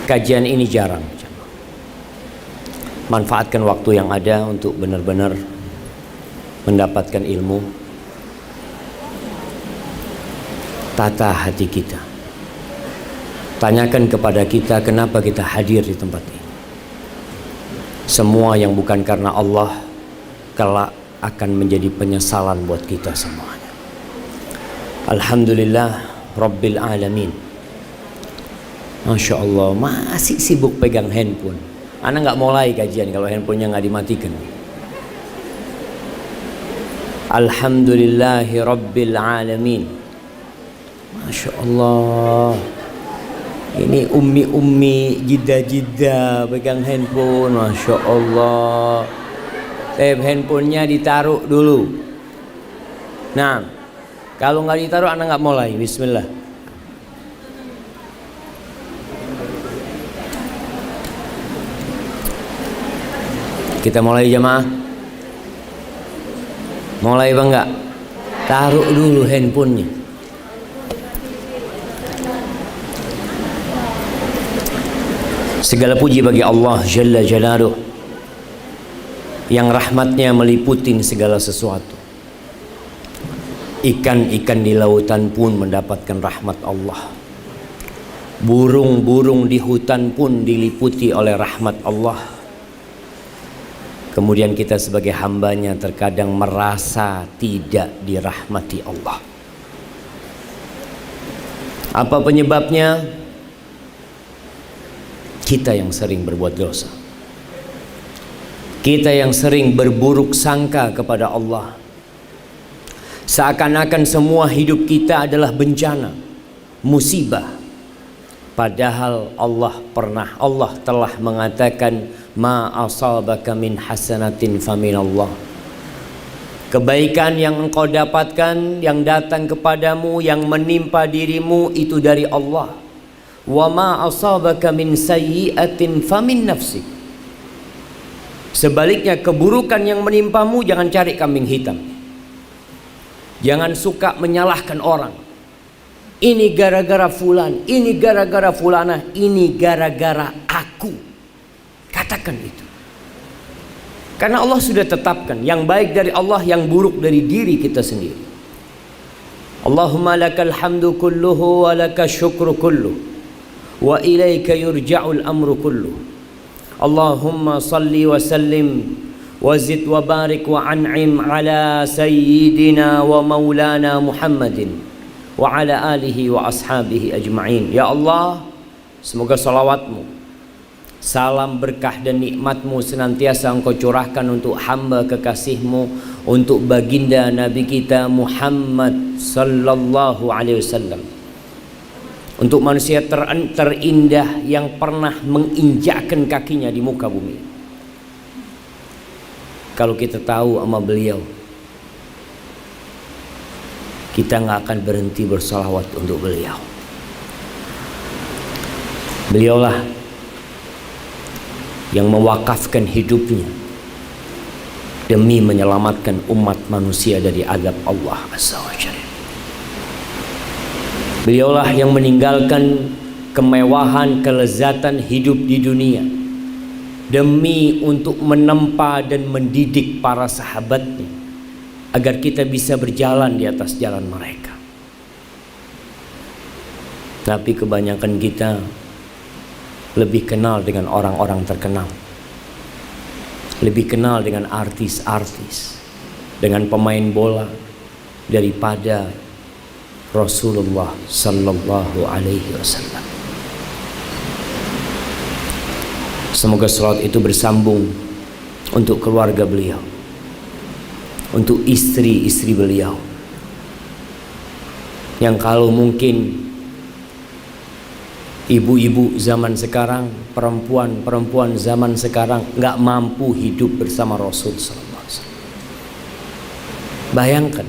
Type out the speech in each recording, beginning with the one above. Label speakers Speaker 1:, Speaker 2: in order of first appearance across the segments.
Speaker 1: Kajian ini jarang. Manfaatkan waktu yang ada untuk benar-benar mendapatkan ilmu. Tata hati kita. Tanyakan kepada kita kenapa kita hadir di tempat ini. Semua yang bukan karena Allah kelak akan menjadi penyesalan buat kita semuanya. Alhamdulillah Rabbil Alamin. Masya Allah, masih sibuk pegang handphone. Anak nggak mulai kajian kalau handphonenya nggak dimatikan. Alhamdulillahi Rabbil Alamin. Masya Allah. Ini ummi jidda pegang handphone. Masya Allah. Handphonenya ditaruh dulu. Nah, kalau nggak ditaruh anak nggak mulai. Bismillah. Kita mulai jamaah. Mulai bang nggak? Taruh dulu handphonenya. Segala puji bagi Allah Jalla Jalaluh yang rahmatnya meliputi segala sesuatu. Ikan-ikan di lautan pun mendapatkan rahmat Allah. Burung-burung di hutan pun diliputi oleh rahmat Allah. Kemudian kita sebagai hambanya terkadang merasa tidak dirahmati Allah. Apa penyebabnya? Kita yang sering berbuat dosa. Kita yang sering berburuk sangka kepada Allah. Seakan-akan semua hidup kita adalah bencana, musibah. Padahal Allah telah mengatakan ma asabaka min hasanatin faminallah. Kebaikan yang engkau dapatkan, yang datang kepadamu, yang menimpa dirimu itu dari Allah. Wa ma asabaka min sayyi'atin famin nafsik. Sebaliknya keburukan yang menimpamu jangan cari kambing hitam. Jangan suka menyalahkan orang. Ini gara-gara fulan, ini gara-gara fulanah, ini gara-gara aku. Katakan itu. Karena Allah sudah tetapkan yang baik dari Allah, yang buruk dari diri kita sendiri. Allahumma lakal hamdu kulluhu wa lakal syukru kulluh wa ilaika yurja'ul amru kulluh. Allahumma salli wa sallim wa zid wa barik wa an'im ala sayyidina wa maulana Muhammadin wa ala alihi wa ashabihi ajma'in. Ya Allah, semoga salawatmu, salam berkah dan nikmatmu senantiasa engkau curahkan untuk hamba kekasihmu, untuk baginda Nabi kita Muhammad sallallahu alaihi wasallam, untuk manusia terindah yang pernah menginjakkan kakinya di muka bumi. Kalau kita tahu sama beliau, kita nggak akan berhenti bersalawat untuk beliau. Beliaulah yang mewakafkan hidupnya demi menyelamatkan umat manusia dari azab Allah Azza wa Jalla. Beliaulah yang meninggalkan kemewahan, kelezatan hidup di dunia demi untuk menempa dan mendidik para sahabatnya agar kita bisa berjalan di atas jalan mereka. Tapi kebanyakan kita lebih kenal dengan orang-orang terkenal, lebih kenal dengan artis-artis, dengan pemain bola daripada Rasulullah sallallahu alaihi wasallam. Semoga salat itu bersambung untuk keluarga beliau, untuk istri-istri beliau, yang kalau mungkin ibu-ibu zaman sekarang, perempuan-perempuan zaman sekarang nggak mampu hidup bersama Rasul sallallahu alaihi wasallam. Bayangkan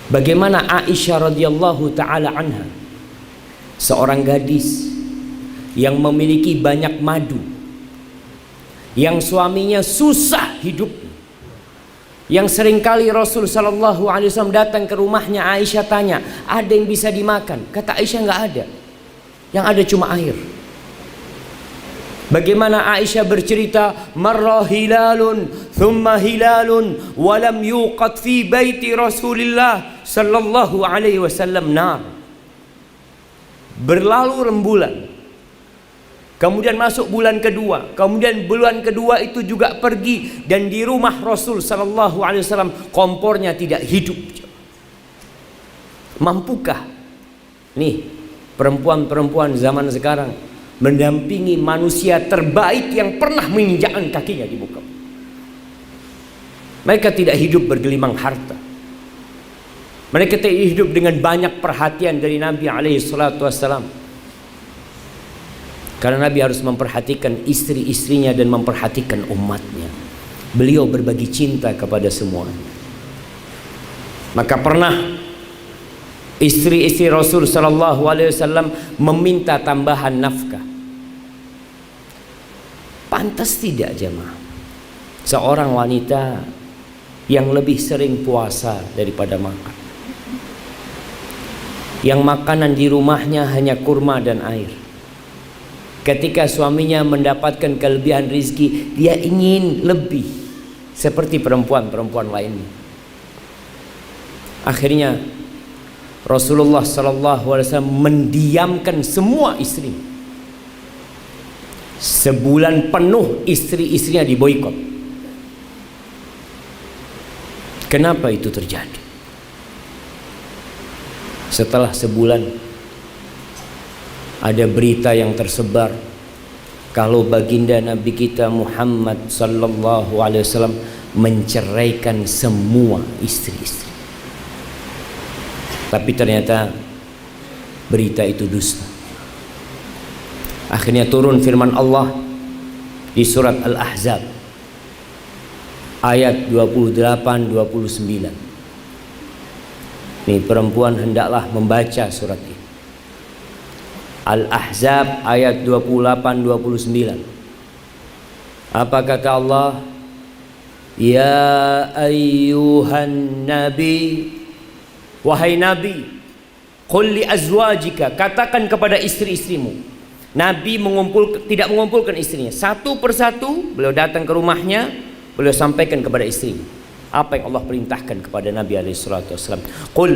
Speaker 1: bagaimana Aisyah radhiyallahu taala anha, seorang gadis yang memiliki banyak madu, yang suaminya susah hidupnya, yang seringkali Rasul sallallahu alaihi wasallam datang ke rumahnya. Aisyah tanya, ada yang bisa dimakan? Kata Aisyah, nggak ada, yang ada cuma air. Bagaimana Aisyah bercerita, marra hilalun thumma hilalun walam yuqad fi baiti Rasulillah sallallahu alaihi wasallam nar. Berlalu rembulan, kemudian masuk bulan kedua, kemudian bulan kedua itu juga pergi, dan di rumah Rasul sallallahu alaihi wasallam kompornya tidak hidup. Mampukah nih perempuan-perempuan zaman sekarang mendampingi manusia terbaik yang pernah menginjakkan kakinya di muka? Mereka tidak hidup bergelimang harta. Mereka tidak hidup dengan banyak perhatian dari Nabi alaihi salatu wassalam. Karena Nabi harus memperhatikan istri-istrinya dan memperhatikan umatnya. Beliau berbagi cinta kepada semuanya. Maka pernah istri-istri Rasul sallallahu alaihi wasallam meminta tambahan nafkah. Pantas tidak jemaah seorang wanita yang lebih sering puasa daripada makan, yang makanan di rumahnya hanya kurma dan air, ketika suaminya mendapatkan kelebihan rizki dia ingin lebih seperti perempuan-perempuan lainnya. Akhirnya Rasulullah sallallahu alaihi wasallam mendiamkan semua istri. Sebulan penuh istri-istrinya diboikot. Kenapa itu terjadi? Setelah sebulan ada berita yang tersebar kalau baginda Nabi kita Muhammad sallallahu alaihi wasallam menceraikan semua istri-istri. Tapi ternyata berita itu dusta. Akhirnya turun firman Allah di surat Al-Ahzab ayat 28-29. Nih perempuan hendaklah membaca surat ini. Al-Ahzab ayat 28-29. Apa kata Allah? Ya ayyuhan nabi, wahai nabi, qul li azwajika, katakan kepada istri-istrimu. Nabi tidak mengumpulkan istrinya satu persatu, beliau datang ke rumahnya, beliau sampaikan kepada istrinya apa yang Allah perintahkan kepada Nabi alaihi salatu wasallam. Qul,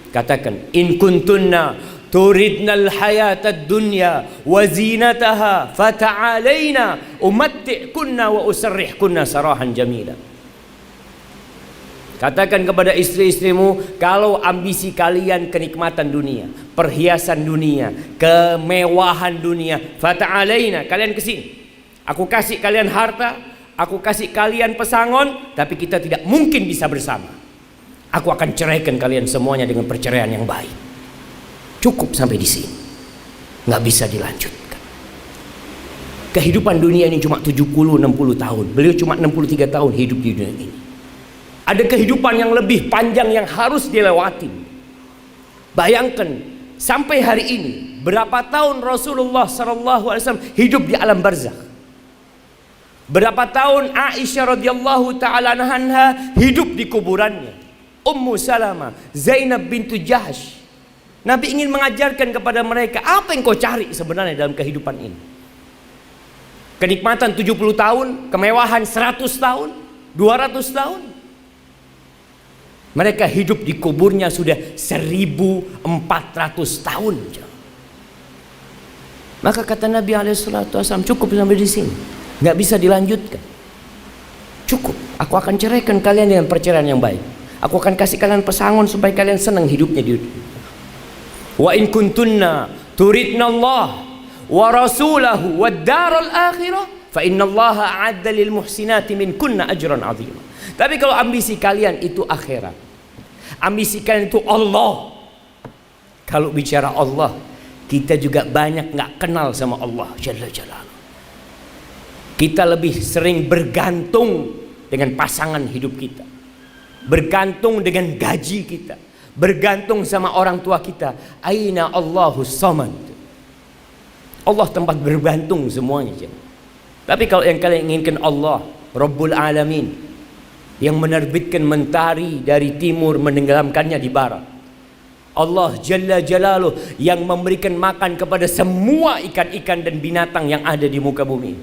Speaker 1: katakan, in kuntunna turidnal hayatad dunya wa zinataha fata'alaina umatti'kunna wa usarrihkunna sarahan jamila. Katakan kepada istri-istrimu, kalau ambisi kalian kenikmatan dunia, perhiasan dunia, kemewahan dunia, fata'alaina, kalian kesini, aku kasih kalian harta, aku kasih kalian pesangon, tapi kita tidak mungkin bisa bersama. Aku akan ceraikan kalian semuanya dengan perceraian yang baik. Cukup sampai di sini, nggak bisa dilanjutkan. Kehidupan dunia ini cuma 70-60 tahun. Beliau cuma 63 tahun hidup di dunia ini. Ada kehidupan yang lebih panjang yang harus dilewati. Bayangkan sampai hari ini berapa tahun Rasulullah SAW hidup di alam barzakh. Berapa tahun Aisyah radhiyallahu taala anha hidup di kuburannya. Ummu Salamah, Zainab bintu Jahsh. Nabi ingin mengajarkan kepada mereka, apa yang kau cari sebenarnya dalam kehidupan ini? Kenikmatan 70 tahun, kemewahan 100 tahun, 200 tahun. Mereka hidup di kuburnya sudah 1400 tahun. Maka kata Nabi SAW, cukup sampai di sini, nggak bisa dilanjutkan. Cukup, aku akan ceraikan kalian dengan perceraian yang baik. Aku akan kasih kalian pesangon supaya kalian senang hidupnya di dunia. Wa in kuntunna turidna Allah wa rasulahu wad daral akhirah fa innallaha a'adda lil muhsinati minkunna ajran 'azima. Tapi kalau ambisi kalian itu akhirat, ambisi kalian itu Allah. Kalau bicara Allah, kita juga banyak nggak kenal sama Allah Jalla Jalaluhu. Kita lebih sering bergantung dengan pasangan hidup kita, bergantung dengan gaji kita, bergantung sama orang tua kita. Aina Allahus Samad. Allah tempat bergantung semuanya. Tapi kalau yang kalian inginkan Allah Rabbul Alamin, yang menerbitkan mentari dari timur menenggelamkannya di barat, Allah Jalla Jalaluh yang memberikan makan kepada semua ikan-ikan dan binatang yang ada di muka bumi.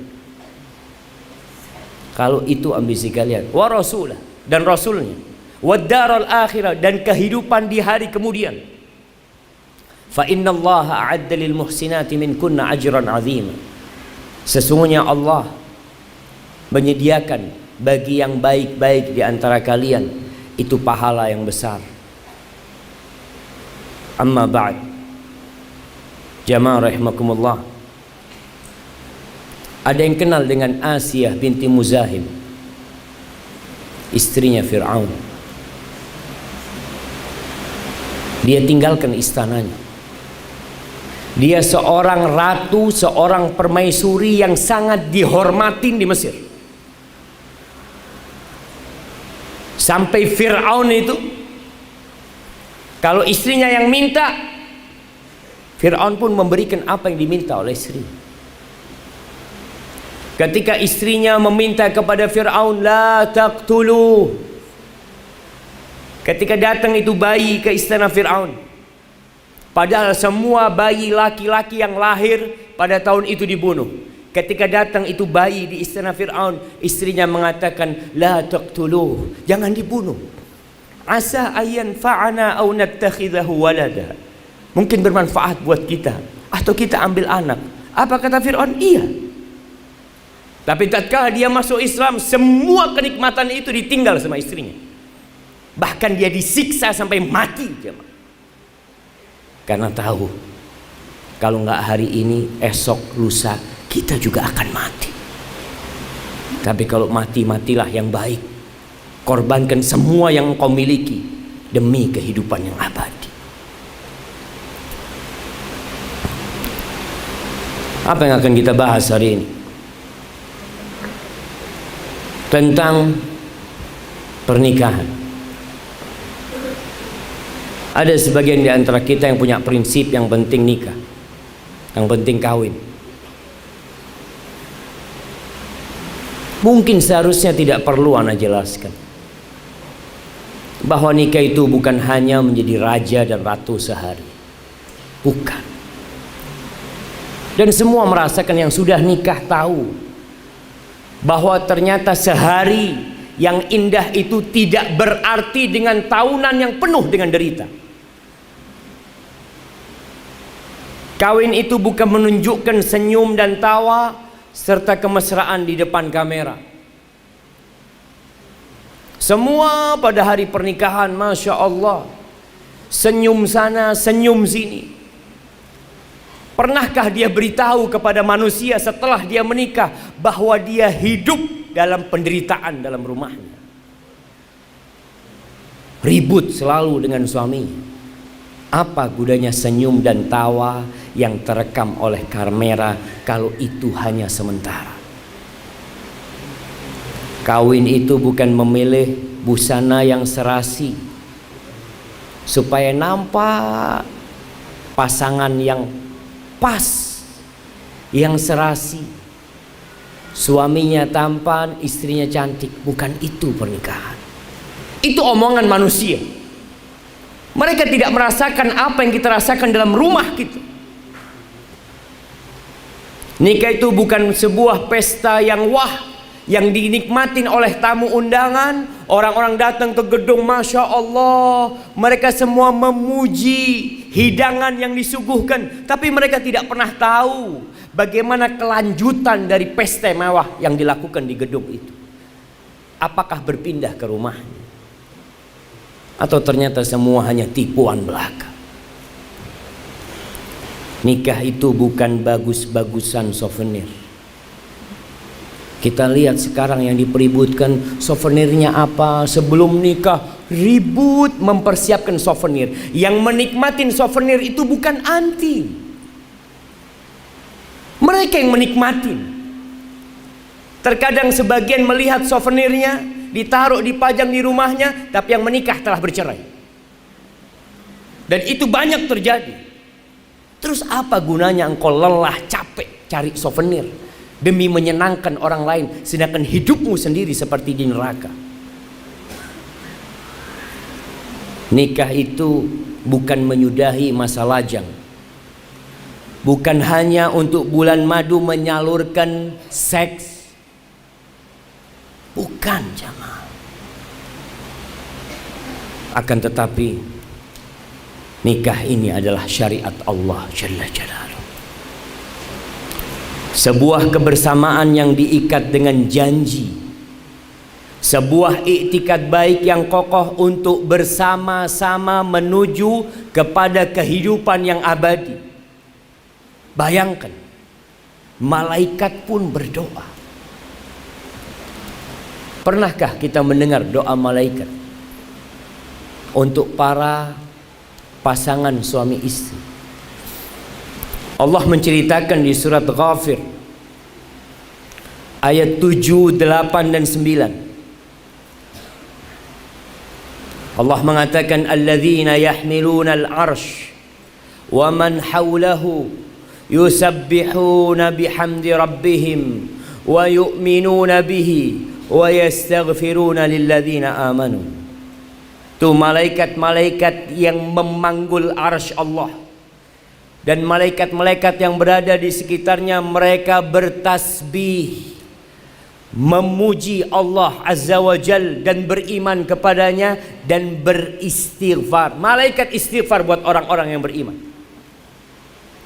Speaker 1: Kalau itu ambisi kalian, wa rasulah, dan rasulnya, wa daral akhirah, dan kehidupan di hari kemudian. Fa innallaha a'adda lil muhsinati minkunna ajran 'azima. Sesungguhnya Allah menyediakan bagi yang baik-baik di antara kalian itu pahala yang besar. Amma ba'd, jamaah rahimakumullah. Ada yang kenal dengan Asiyah binti Muzahim, istrinya Fir'aun. Dia tinggalkan istananya. Dia seorang ratu, seorang permaisuri yang sangat dihormatin di Mesir. Sampai Fir'aun itu, kalau istrinya yang minta, Fir'aun pun memberikan apa yang diminta oleh istri. Ketika istrinya meminta kepada Fir'aun, la taqtulu. Ketika datang itu bayi ke istana Fir'aun, padahal semua bayi laki-laki yang lahir pada tahun itu dibunuh. Ketika datang itu bayi di istana Fir'aun, istrinya mengatakan, la taqtulu, jangan dibunuh. Asa ayyan fa'ana au nattakhidahu walada. Mungkin bermanfaat buat kita, atau kita ambil anak. Apa kata Fir'aun? Iya. Tapi tatkala dia masuk Islam, semua kenikmatan itu ditinggal sama istrinya. Bahkan dia disiksa sampai mati, jemaah. Karena tahu, kalau nggak hari ini, esok, lusa, kita juga akan mati. Tapi kalau mati, matilah yang baik. Korbankan semua yang kau miliki demi kehidupan yang abadi. Apa yang akan kita bahas hari ini? Tentang pernikahan. Ada sebagian di antara kita yang punya prinsip yang penting nikah, yang penting kawin. Mungkin seharusnya tidak perlu ana jelaskan bahwa nikah itu bukan hanya menjadi raja dan ratu sehari. Bukan. Dan semua merasakan yang sudah nikah tahu bahwa ternyata sehari yang indah itu tidak berarti dengan tahunan yang penuh dengan derita. Kawin itu bukan menunjukkan senyum dan tawa serta kemesraan di depan kamera. Semua pada hari pernikahan, Masya Allah, senyum sana, senyum sini. Pernahkah dia beritahu kepada manusia setelah dia menikah bahwa dia hidup dalam penderitaan dalam rumahnya? Ribut selalu dengan suaminya. Apa gunanya senyum dan tawa yang terekam oleh kamera kalau itu hanya sementara? Kawin itu bukan memilih busana yang serasi supaya nampak pasangan yang pas, yang serasi. Suaminya tampan, istrinya cantik. Bukan itu pernikahan. Itu omongan manusia. Mereka tidak merasakan apa yang kita rasakan dalam rumah kita. Nikah itu bukan sebuah pesta yang wah, yang dinikmatin oleh tamu undangan. Orang-orang datang ke gedung, Masya Allah, mereka semua memuji hidangan yang disuguhkan. Tapi mereka tidak pernah tahu bagaimana kelanjutan dari pesta mewah yang dilakukan di gedung itu. Apakah berpindah ke rumahnya, atau ternyata semua hanya tipuan belaka? Nikah itu bukan bagus-bagusan souvenir. Kita lihat sekarang yang dipeributkan souvenirnya apa. Sebelum nikah ribut mempersiapkan souvenir. Yang menikmatin souvenir itu bukan anti, mereka yang menikmatin. Terkadang sebagian melihat souvenirnya ditaruh, dipajang di rumahnya, tapi yang menikah telah bercerai. Dan itu banyak terjadi. Terus apa gunanya engkau lelah capek cari souvenir demi menyenangkan orang lain, sedangkan hidupmu sendiri seperti di neraka? Nikah itu bukan menyudahi masa lajang, bukan hanya untuk bulan madu menyalurkan seks, bukan jamaah. Akan tetapi nikah ini adalah syariat Allah Jalla Jalaluhu. Sebuah kebersamaan yang diikat dengan janji, sebuah iktikad baik yang kokoh untuk bersama-sama menuju kepada kehidupan yang abadi. Bayangkan, malaikat pun berdoa. Pernahkah kita mendengar doa malaikat untuk para pasangan suami istri? Allah menceritakan di surat Ghafir ayat 7, 8 dan 9. Allah mengatakan alladzina yahmiluna al-'arsy wa man hawlahu yusabbihuna bihamdi rabbihim wa yu'minuna bihi wa yastaghfiruna lilladzina amanu. Itu malaikat-malaikat yang memanggul arsy Allah, dan malaikat-malaikat yang berada di sekitarnya, mereka bertasbih, memuji Allah Azza wa Jal dan beriman kepadanya dan beristighfar. Malaikat istighfar buat orang-orang yang beriman.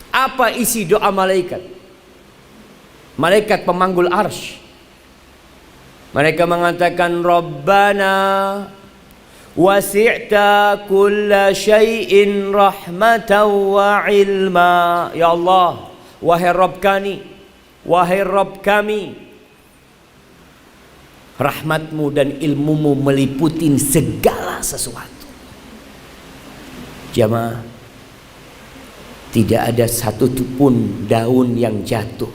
Speaker 1: Apa isi doa malaikat? Malaikat pemanggul arsy, mereka mengatakan Rabbana wasi'ta kulla syai'in rahmatan wa ilma. Ya Allah, wahai Rabb kami, wahai Rabb kami, rahmatmu dan ilmumu meliputi segala sesuatu. Jamaah, tidak ada satu pun daun yang jatuh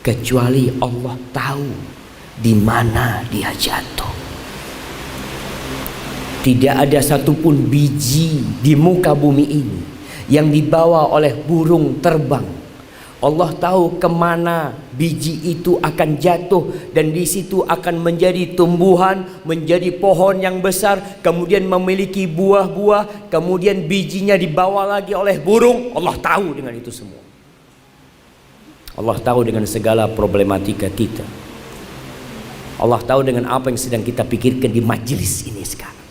Speaker 1: kecuali Allah tahu di mana dia jatuh. Tidak ada satupun biji di muka bumi ini yang dibawa oleh burung terbang. Allah tahu kemana biji itu akan jatuh, dan di situ akan menjadi tumbuhan, menjadi pohon yang besar, kemudian memiliki buah-buah, kemudian bijinya dibawa lagi oleh burung. Allah tahu dengan itu semua. Allah tahu dengan segala problematika kita. Allah tahu dengan apa yang sedang kita pikirkan di majelis ini sekarang.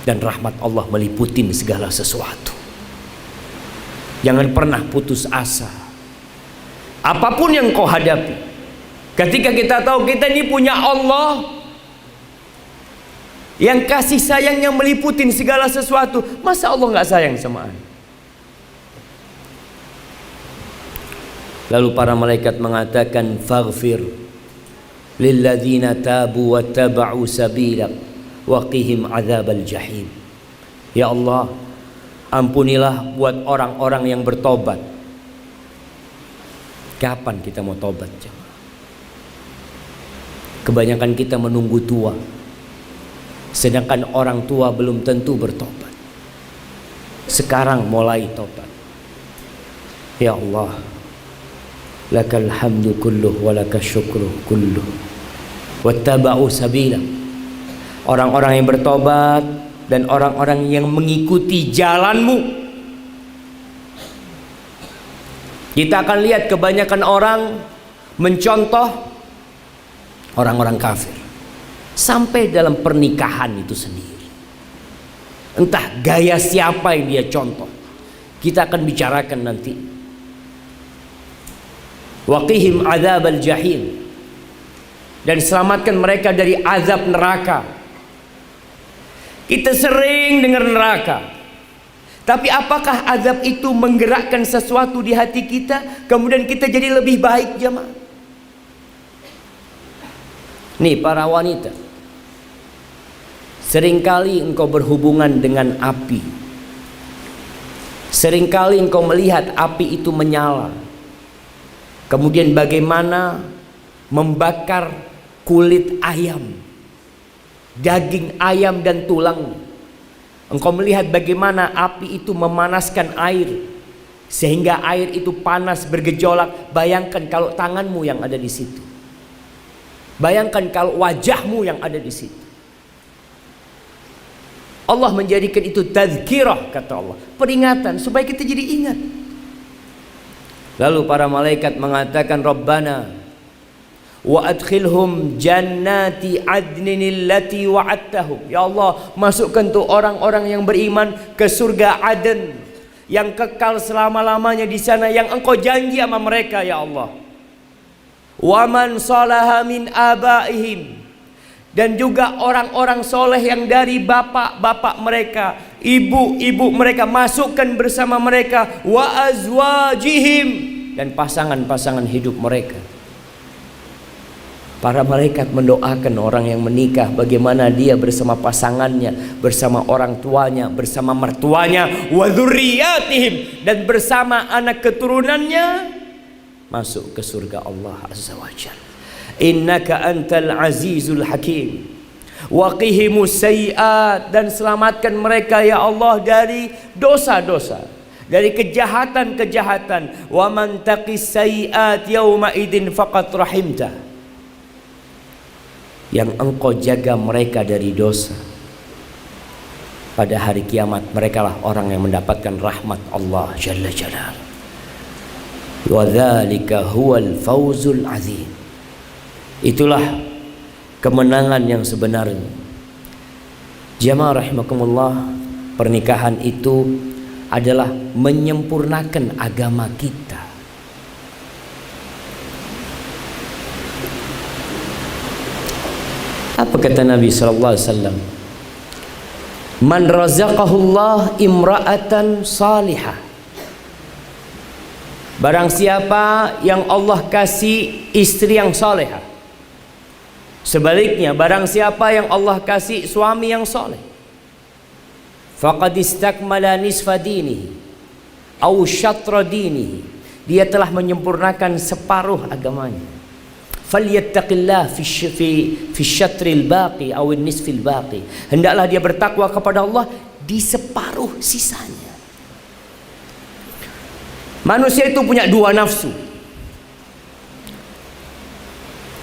Speaker 1: Dan rahmat Allah meliputi segala sesuatu. Jangan pernah putus asa. Apapun yang kau hadapi, ketika kita tahu kita ini punya Allah yang kasih sayangnya meliputi segala sesuatu, masa Allah nggak sayang sama anda? Lalu para malaikat mengatakan faghfir lilladzina tabu wattaba'u sabilak waqihim adzabal jahim. Ya Allah, ampunilah buat orang-orang yang bertobat. Kapan kita mau tobat? Kebanyakan kita menunggu tua, sedangkan orang tua belum tentu bertobat. Sekarang mulai tobat. Ya Allah, lakal hamdu kulluh wa lakas syukru kulluh wattaba'u sabilak. Orang-orang yang bertobat dan orang-orang yang mengikuti jalanmu. Kita akan lihat kebanyakan orang mencontoh orang-orang kafir sampai dalam pernikahan itu sendiri. Entah gaya siapa yang dia contoh, kita akan bicarakan nanti. Waqihim adzabal jahim, dan selamatkan mereka dari azab neraka. Kita sering dengar neraka, tapi apakah azab itu menggerakkan sesuatu di hati kita, kemudian kita jadi lebih baik, jemaah? Nih para wanita, seringkali engkau berhubungan dengan api, seringkali engkau melihat api itu menyala, kemudian bagaimana membakar kulit ayam, daging ayam dan tulang. Engkau melihat bagaimana api itu memanaskan air sehingga air itu panas bergejolak. Bayangkan kalau tanganmu yang ada di situ. Bayangkan kalau wajahmu yang ada di situ. Allah menjadikan itu tazkirah, kata Allah, peringatan supaya kita jadi ingat. Lalu para malaikat mengatakan, Rabbana wa adkhilhum jannati adnin allati wa'adtahum. Ya Allah, masukkan tuh orang-orang yang beriman ke surga Aden yang kekal selama-lamanya di sana, yang Engkau janji sama mereka, ya Allah. Wa man salaha min abaihim, dan juga orang-orang soleh yang dari bapak-bapak mereka, ibu-ibu mereka, masukkan bersama mereka. Wa azwajihim, dan pasangan-pasangan hidup mereka. Para malaikat mendoakan orang yang menikah, bagaimana dia bersama pasangannya, bersama orang tuanya, bersama mertuanya, wa dzurriyyatihim, dan bersama anak keturunannya, masuk ke surga Allah Azza wa Jalla. Innaka antal azizul hakim wa qihimus sayyi'at, dan selamatkan mereka ya Allah dari dosa-dosa, dari kejahatan-kejahatan. Wa man taqis sayyi'at yauma idin faqad rahimta, yang Engkau jaga mereka dari dosa, pada hari kiamat merekalah orang yang mendapatkan rahmat Allah Jalla Jalal. Wa dzalika huwal fawzul azim. Itulah kemenangan yang sebenarnya. Jamaah rahimakumullah, pernikahan itu adalah menyempurnakan agama kita. Apa kata Nabi sallallahu alaihi wasallam? Man razaqahullah imra'atan salihah. Barang siapa yang Allah kasih istri yang salehah. Sebaliknya, barang siapa yang Allah kasih suami yang soleh, faqad istakmala nisfa dinihi au syatra dinihi, dia telah menyempurnakan separuh agamanya. Falyattaqillah fi syatril baqi aw nisfil baqi, hendaklah dia bertakwa kepada Allah di separuh sisanya. Manusia itu punya dua nafsu.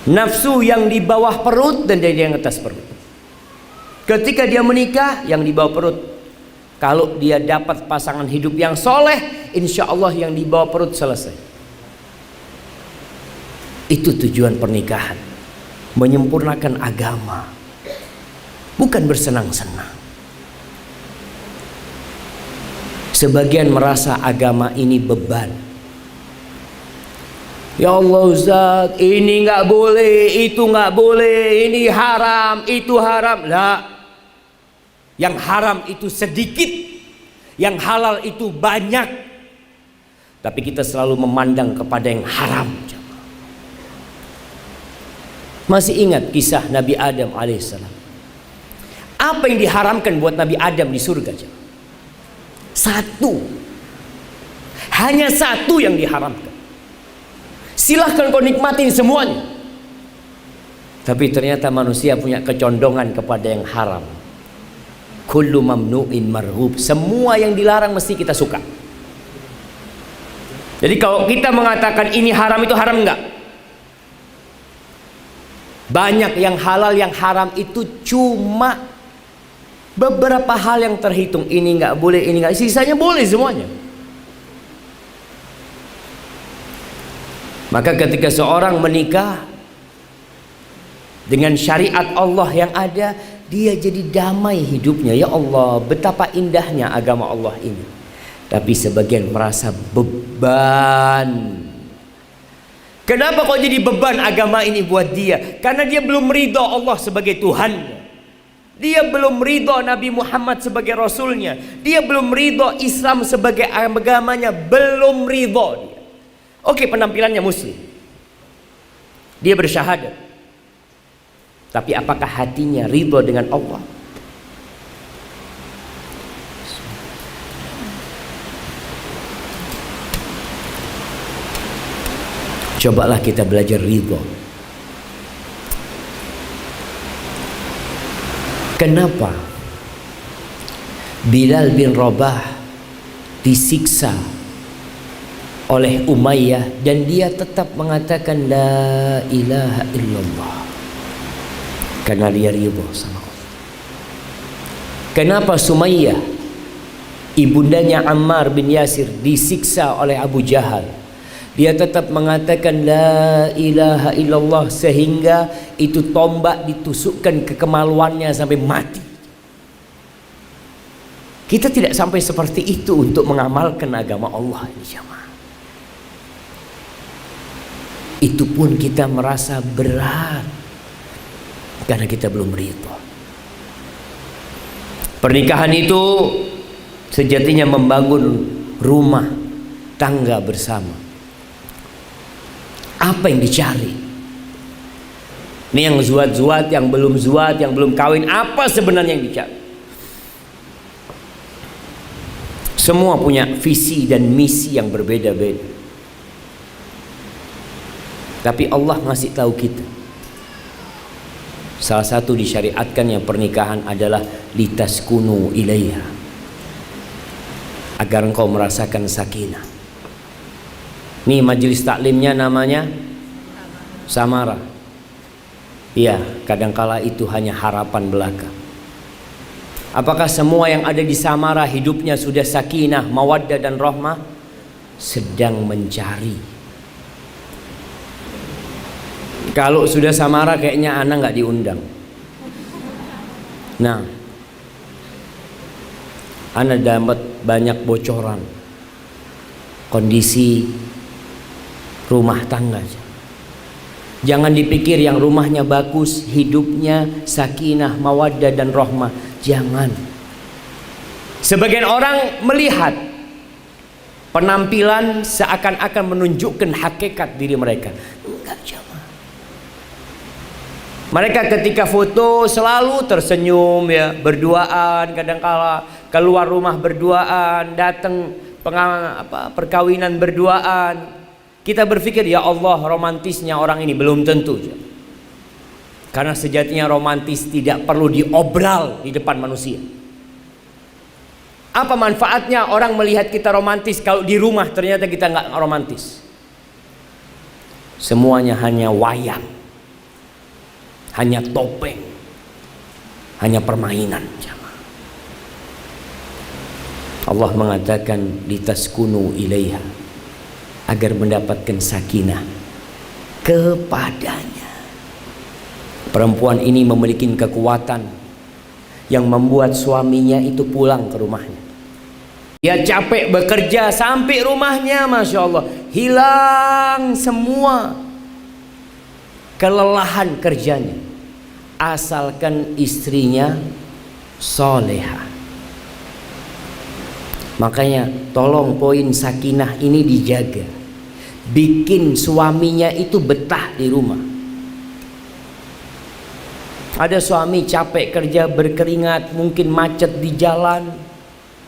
Speaker 1: Nafsu yang di bawah perut dan yang atas perut. Ketika dia menikah, yang di bawah perut, kalau dia dapat pasangan hidup yang soleh, insya Allah yang di bawah perut selesai. Itu tujuan pernikahan, menyempurnakan agama, bukan bersenang-senang. Sebagian merasa agama ini beban. Ya Allah Ustaz, ini nggak boleh, itu nggak boleh, ini haram, itu haram. Lah, yang haram itu sedikit, yang halal itu banyak. Tapi kita selalu memandang kepada yang haram. Masih ingat kisah Nabi Adam alaihissalam? Apa yang diharamkan buat Nabi Adam di surga? Satu, hanya satu yang diharamkan. Silahkan kau nikmatin semuanya. Tapi ternyata manusia punya kecondongan kepada yang haram. Kullu mamnu'in marhub, semua yang dilarang mesti kita suka. Jadi kalau kita mengatakan ini haram, itu haram enggak? Banyak yang halal, yang haram itu cuma beberapa hal yang terhitung. Ini enggak boleh, ini enggak, sisanya boleh semuanya. Maka ketika seorang menikah dengan syariat Allah yang ada, dia jadi damai hidupnya. Ya Allah, betapa indahnya agama Allah ini. Tapi sebagian merasa beban. Kenapa kok jadi beban agama ini buat dia? Karena dia belum ridho Allah sebagai Tuhannya. Dia belum ridho Nabi Muhammad sebagai Rasulnya. Dia belum ridho Islam sebagai agamanya. Belum ridho dia. Oke, penampilannya muslim, dia bersyahadat, tapi apakah hatinya ridho dengan Allah? Cobalah kita belajar ridho. Kenapa Bilal bin Rabah disiksa oleh Umayyah dan dia tetap mengatakan la ilaha illallah? Karena dia ridho sama Allah. Kenapa Sumayyah, ibundanya Ammar bin Yasir, disiksa oleh Abu Jahal? Dia tetap mengatakan la ilaha illallah, sehingga itu tombak ditusukkan ke kemaluannya sampai mati. Kita tidak sampai seperti itu untuk mengamalkan agama Allah ini jemaah. Itu pun kita merasa berat karena kita belum ridho. Pernikahan itu sejatinya membangun rumah tangga bersama. Apa yang dicari? Ini yang zuat-zuat, yang belum kawin, apa sebenarnya yang dicari? Semua punya visi dan misi yang berbeda-beda. Tapi Allah ngasih tahu kita, salah satu disyariatkan yang pernikahan adalah litaskunu ilaiha, agar engkau merasakan sakinah. Nih majelis taklimnya namanya Samara. Iya, kadangkala itu hanya harapan belaka. Apakah semua yang ada di Samara hidupnya sudah sakinah, mawaddah dan rahmah? Sedang mencari. Kalau sudah Samara kayaknya anak nggak diundang. Nah, anak dapat banyak bocoran kondisi rumah tangga. Jangan dipikir yang rumahnya bagus, hidupnya sakinah, mawaddah dan rahmah. Jangan. Sebagian orang melihat penampilan seakan-akan menunjukkan hakikat diri mereka. Enggak, jemaah. Mereka ketika foto selalu tersenyum ya, berduaan, kadangkala keluar rumah berduaan, datang perkawinan berduaan. Kita berpikir ya Allah romantisnya orang ini, belum tentu. Karena sejatinya romantis tidak perlu diobral di depan manusia. Apa manfaatnya orang melihat kita romantis kalau di rumah ternyata kita nggak romantis? Semuanya hanya wayang, hanya topeng, hanya permainan. Allah mengatakan litaskunu ilaiha, agar mendapatkan sakinah kepadanya. Perempuan ini memiliki kekuatan yang membuat suaminya itu pulang ke rumahnya. Dia capek bekerja sampai rumahnya, Masya Allah, hilang semua kelelahan kerjanya, asalkan istrinya solehah. Makanya tolong poin sakinah ini dijaga, bikin suaminya itu betah di rumah. Ada suami capek kerja berkeringat, mungkin macet di jalan,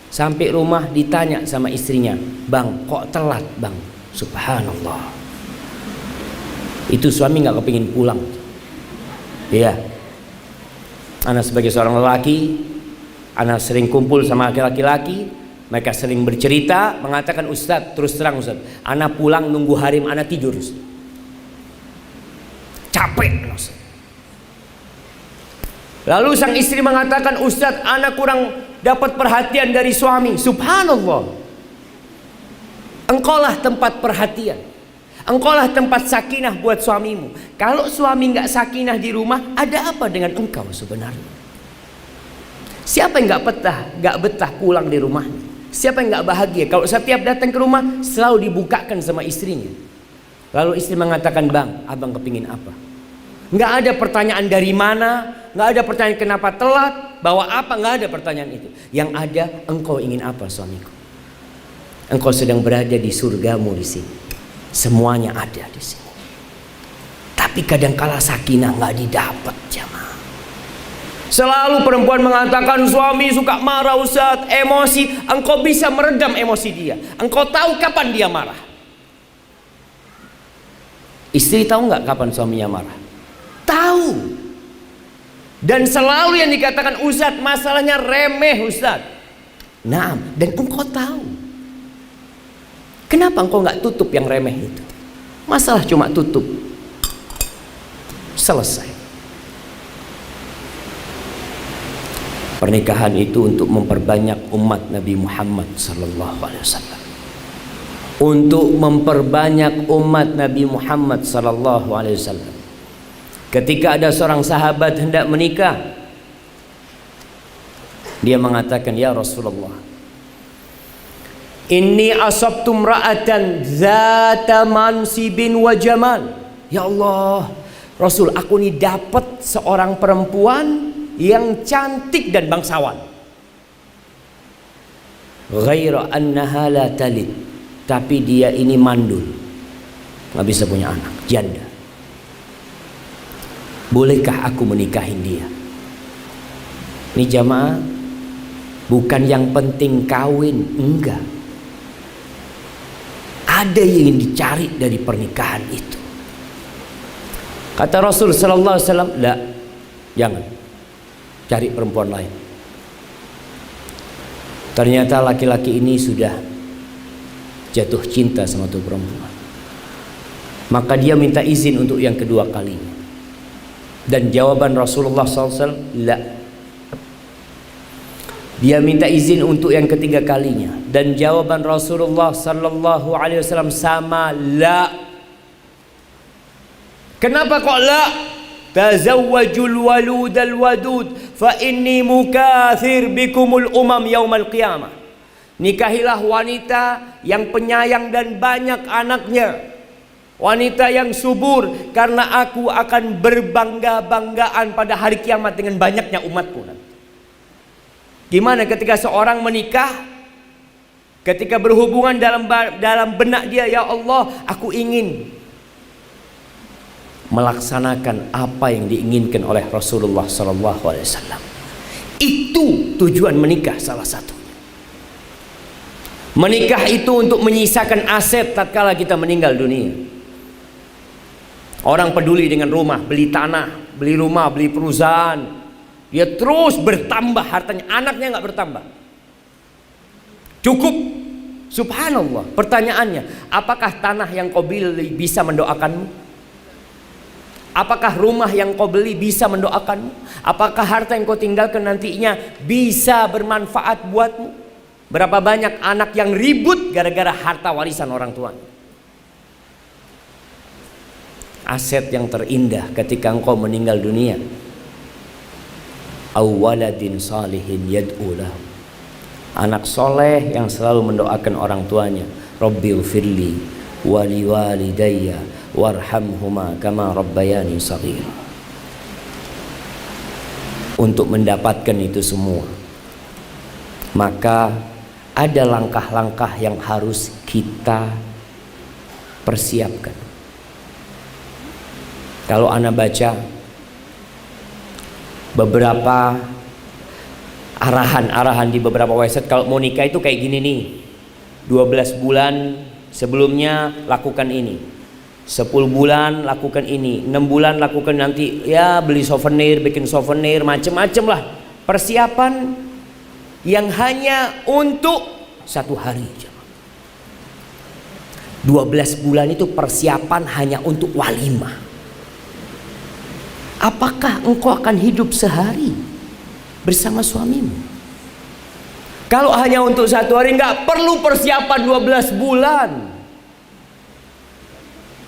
Speaker 1: sampai rumah ditanya sama istrinya, "Bang, kok telat bang?" Subhanallah. Itu suami nggak kepingin pulang. Iya. Anak sebagai seorang lelaki, anak sering kumpul sama laki-laki. Mereka sering bercerita, mengatakan, "Ustadz, terus terang Ustadz, anak pulang nunggu harim anak tidur Ustadz. Capek Ustadz." Lalu sang istri mengatakan, "Ustadz, anak kurang dapat perhatian dari suami." Subhanallah. Engkaulah tempat perhatian, engkaulah tempat sakinah buat suamimu. Kalau suami nggak sakinah di rumah, ada apa dengan engkau sebenarnya? Siapa yang nggak betah pulang di rumahnya? Siapa yang nggak bahagia kalau setiap datang ke rumah selalu dibukakan sama istrinya? Lalu istri mengatakan, "Bang, abang kepingin apa?" Nggak ada pertanyaan dari mana, nggak ada pertanyaan kenapa telat, bawa apa, nggak ada pertanyaan itu. Yang ada, engkau ingin apa suamiku? Engkau sedang berada di surgamu di sini. Semuanya ada di sini. Tapi kadangkala sakinah nggak didapat, jamaah. Selalu perempuan mengatakan, "Suami suka marah Ustaz, emosi." Engkau bisa meredam emosi dia. Engkau tahu kapan dia marah. Istri tahu nggak kapan suaminya marah? Tahu. Dan selalu yang dikatakan, "Ustaz, masalahnya remeh Ustaz." Nah, dan engkau tahu. Kenapa engkau nggak tutup yang remeh itu? Masalah cuma tutup, selesai. Pernikahan itu untuk memperbanyak umat Nabi Muhammad sallallahu alaihi wasallam. Untuk memperbanyak umat Nabi Muhammad sallallahu alaihi wasallam. Ketika ada seorang sahabat hendak menikah, dia mengatakan, "Ya Rasulullah, inni asabtu imra'atan zata mansibin wa jamal." Ya Allah, Rasul, aku ini dapat seorang perempuan yang cantik dan bangsawan. Ghaira annaha la talid, tapi dia ini mandul, nggak bisa punya anak, janda. Bolehkah aku menikahin dia? Ini jamaah, bukan yang penting kawin, enggak. Ada yang dicari dari pernikahan itu. Kata Rasul sallallahu alaihi wasallam, "La, jangan. Cari perempuan lain." Ternyata laki-laki ini sudah jatuh cinta sama tuh perempuan. Maka dia minta izin untuk yang kedua kalinya. Dan jawaban Rasulullah SAW, la. Dia minta izin untuk yang ketiga kalinya. Dan jawaban Rasulullah SAW sama, la. Kenapa kok la? Tazawwajul waludal wadud fa inni mukathir bikumul umam yaumal qiyamah. Nikahilah wanita yang penyayang dan banyak anaknya, wanita yang subur, karena aku akan berbangga-banggaan pada hari kiamat dengan banyaknya umatku nanti. Gimana ketika seorang menikah, ketika berhubungan dalam benak dia, ya Allah, aku ingin melaksanakan apa yang diinginkan oleh Rasulullah SAW. Itu tujuan menikah salah satunya. Menikah itu untuk menyisakan aset tatkala kita meninggal dunia. Orang peduli dengan rumah, beli tanah, beli rumah, beli perusahaan. Dia terus bertambah hartanya, anaknya nggak bertambah. Cukup. Subhanallah. Pertanyaannya, apakah tanah yang kau beli bisa mendoakanmu? Apakah rumah yang kau beli bisa mendoakanmu? Apakah harta yang kau tinggalkan nantinya bisa bermanfaat buatmu? Berapa banyak anak yang ribut gara-gara harta warisan orang tuanya? Aset yang terindah ketika engkau meninggal dunia, awaladin salihin yad'u lahu, anak soleh yang selalu mendoakan orang tuanya. Rabbighfirli wa liwalidayya warhamhuma kama rabbayani shaghira. Untuk mendapatkan itu semua, maka ada langkah-langkah yang harus kita persiapkan. Kalau Anda baca beberapa arahan-arahan di beberapa website, kalau mau nikah itu kayak gini nih, 12 bulan sebelumnya lakukan ini, 10 bulan lakukan ini, 6 bulan lakukan nanti, ya beli souvenir, bikin souvenir, macem-macem lah. Persiapan yang hanya untuk 1 hari. 12 bulan itu persiapan hanya untuk walimah. Apakah engkau akan hidup sehari bersama suamimu? Kalau hanya untuk 1 hari, nggak perlu persiapan 12 bulan.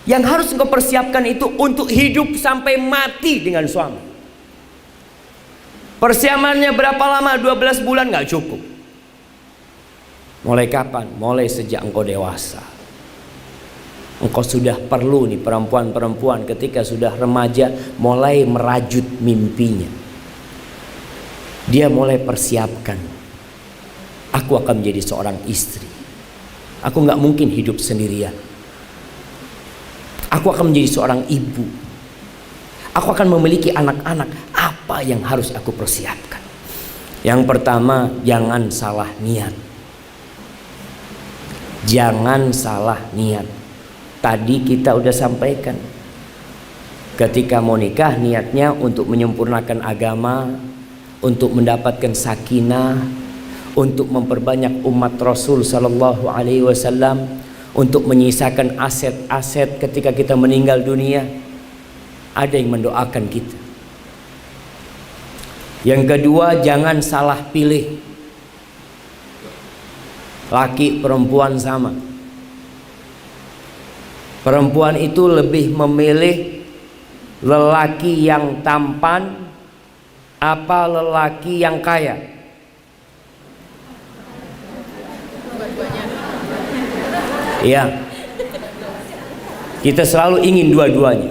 Speaker 1: Yang harus engkau persiapkan itu untuk hidup sampai mati dengan suami. Persiapannya berapa lama? 12 bulan nggak cukup. Mulai kapan? Mulai sejak engkau dewasa. Engkau sudah perlu nih, perempuan-perempuan ketika sudah remaja mulai merajut mimpinya. Dia mulai persiapkan, aku akan menjadi seorang istri. Aku nggak mungkin hidup sendirian. Aku akan menjadi seorang ibu. Aku akan memiliki anak-anak. Apa yang harus aku persiapkan? Yang pertama, jangan salah niat. Jangan salah niat. Tadi kita udah sampaikan, ketika mau nikah niatnya untuk menyempurnakan agama, untuk mendapatkan sakinah, untuk memperbanyak umat Rasul sallallahu alaihi wasallam, untuk menyisakan aset-aset ketika kita meninggal dunia. Ada yang mendoakan kita. Yang kedua, jangan salah pilih. Laki perempuan sama. Perempuan itu lebih memilih lelaki yang tampan apa lelaki yang kaya? Iya. Kita selalu ingin dua-duanya.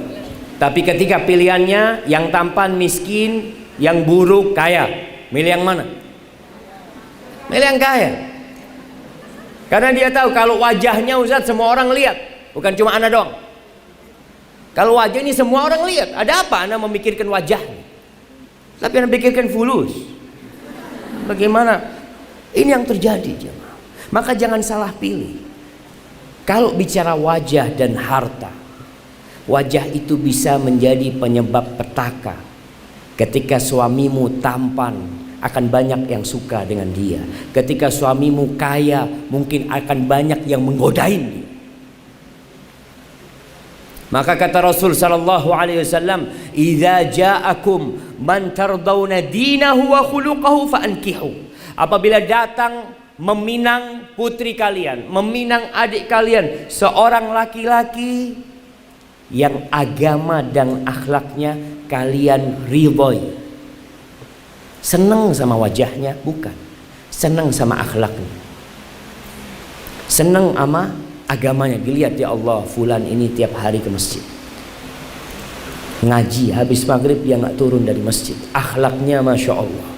Speaker 1: Tapi ketika pilihannya yang tampan miskin, yang buruk kaya, milih yang mana? Milih yang kaya. Karena dia tahu kalau wajahnya Ustaz semua orang lihat, bukan cuma Anda doang. Kalau wajah ini semua orang lihat, ada apa Anda memikirkan wajahnya? Tapi Anda pikirkan fulus. Bagaimana? Ini yang terjadi jemaah. Maka jangan salah pilih. Kalau bicara wajah dan harta, wajah itu bisa menjadi penyebab petaka. Ketika suamimu tampan, akan banyak yang suka dengan dia. Ketika suamimu kaya, mungkin akan banyak yang menggodain dia. Maka kata Rasul sallallahu alaihi wasallam, "Idza ja'akum man tardawna dinahu wa khuluquhu fa'ankihu." Apabila datang meminang putri kalian, meminang adik kalian, seorang laki-laki yang agama dan akhlaknya kalian ridhoi. Senang sama wajahnya? Bukan. Senang sama akhlaknya. Senang sama agamanya. Dilihat, ya Allah, fulan ini tiap hari ke masjid. Ngaji, habis maghrib dia nggak turun dari masjid. Akhlaknya Masya Allah.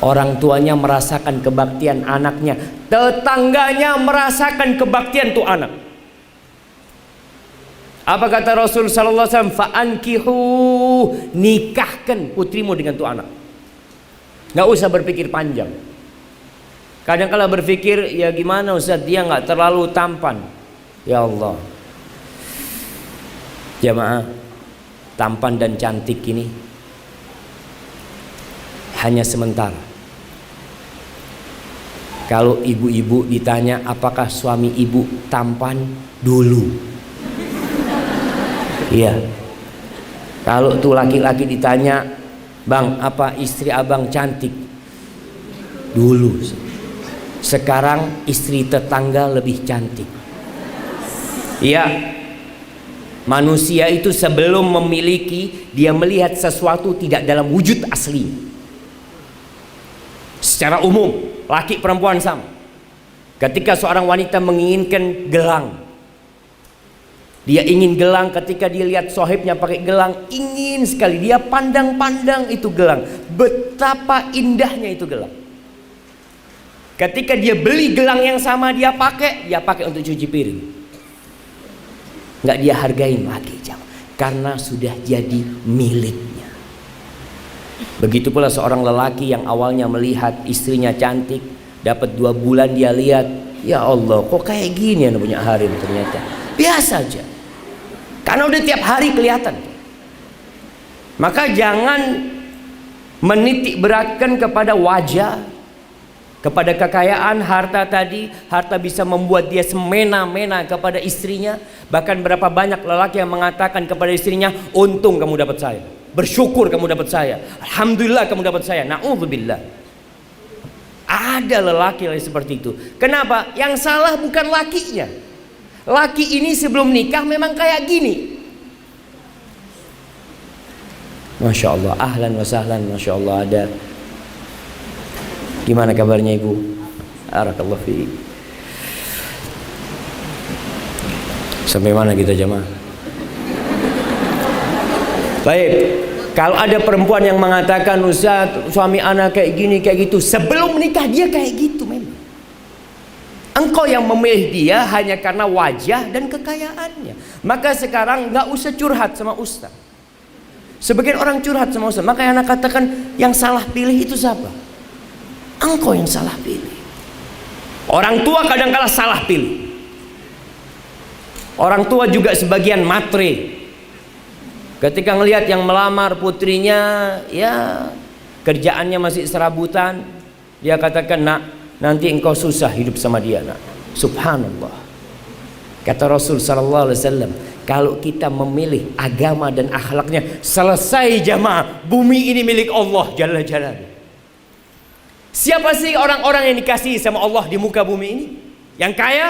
Speaker 1: Orang tuanya merasakan kebaktian anaknya. Tetangganya merasakan kebaktian tuh anak. Apa kata Rasul sallallahu alaihi wasallam? Fa'ankihu, nikahkan putrimu dengan tuh anak. Nggak usah berpikir panjang. Kadang-kala berpikir, ya gimana Ustaz, dia nggak terlalu tampan. Ya Allah, jamaah, tampan dan cantik ini hanya sementara. Kalau ibu-ibu ditanya apakah suami ibu tampan, dulu. Iya. Kalau tuh laki-laki ditanya, bang, apa istri abang cantik? Dulu. Sekarang istri tetangga lebih cantik. Iya. Manusia itu sebelum memiliki, dia melihat sesuatu tidak dalam wujud asli. Secara umum, laki perempuan sama. Ketika seorang wanita menginginkan gelang, dia ingin gelang. Ketika dia lihat sohibnya pakai gelang, ingin sekali. Dia pandang-pandang itu gelang. Betapa indahnya itu gelang. Ketika dia beli gelang yang sama, dia pakai untuk cuci piring. Nggak dia hargain lagi, karena sudah jadi miliknya. Begitu pula seorang lelaki yang awalnya melihat istrinya cantik, dapat 2 bulan dia lihat, ya Allah, kok kayak gini yang punya harem ternyata. Biasa aja. Karena udah tiap hari kelihatan. Maka jangan menitik beratkan kepada wajah, kepada kekayaan, harta tadi. Harta bisa membuat dia semena-mena kepada istrinya. Bahkan berapa banyak lelaki yang mengatakan kepada istrinya, untung kamu dapat saya, bersyukur kamu dapat saya, alhamdulillah kamu dapat saya. Na'udzubillah. Ada lelaki yang seperti itu. Kenapa? Yang salah bukan lakinya. Laki ini sebelum nikah memang kayak gini. Masya Allah, ahlan wa sahlan, Masya Allah. Ada. Gimana kabarnya ibu? Barakallahu fiik. Sampai mana kita jemaah? Baik. Kalau ada perempuan yang mengatakan, Ustaz, suami anak kayak gini, kayak gitu, sebelum menikah dia kayak gitu memang. Engkau yang memilih dia hanya karena wajah dan kekayaannya. Maka sekarang nggak usah curhat sama Ustaz. Sebagian orang curhat sama Ustaz. Maka yang anak katakan, yang salah pilih itu siapa? Engkau yang salah pilih. Orang tua kadang-kala salah pilih. Orang tua juga sebagian matre. Ketika ngelihat yang melamar putrinya, ya kerjaannya masih serabutan, dia katakan, nak, nanti engkau susah hidup sama dia, nak. Subhanallah. Kata Rasul sallallahu alaihi wasallam, Kalau kita memilih agama dan akhlaknya, selesai jamaah. Bumi ini milik Allah Jalla Jalaluhu. Siapa sih orang-orang yang dikasihi sama Allah di muka bumi ini? Yang kaya?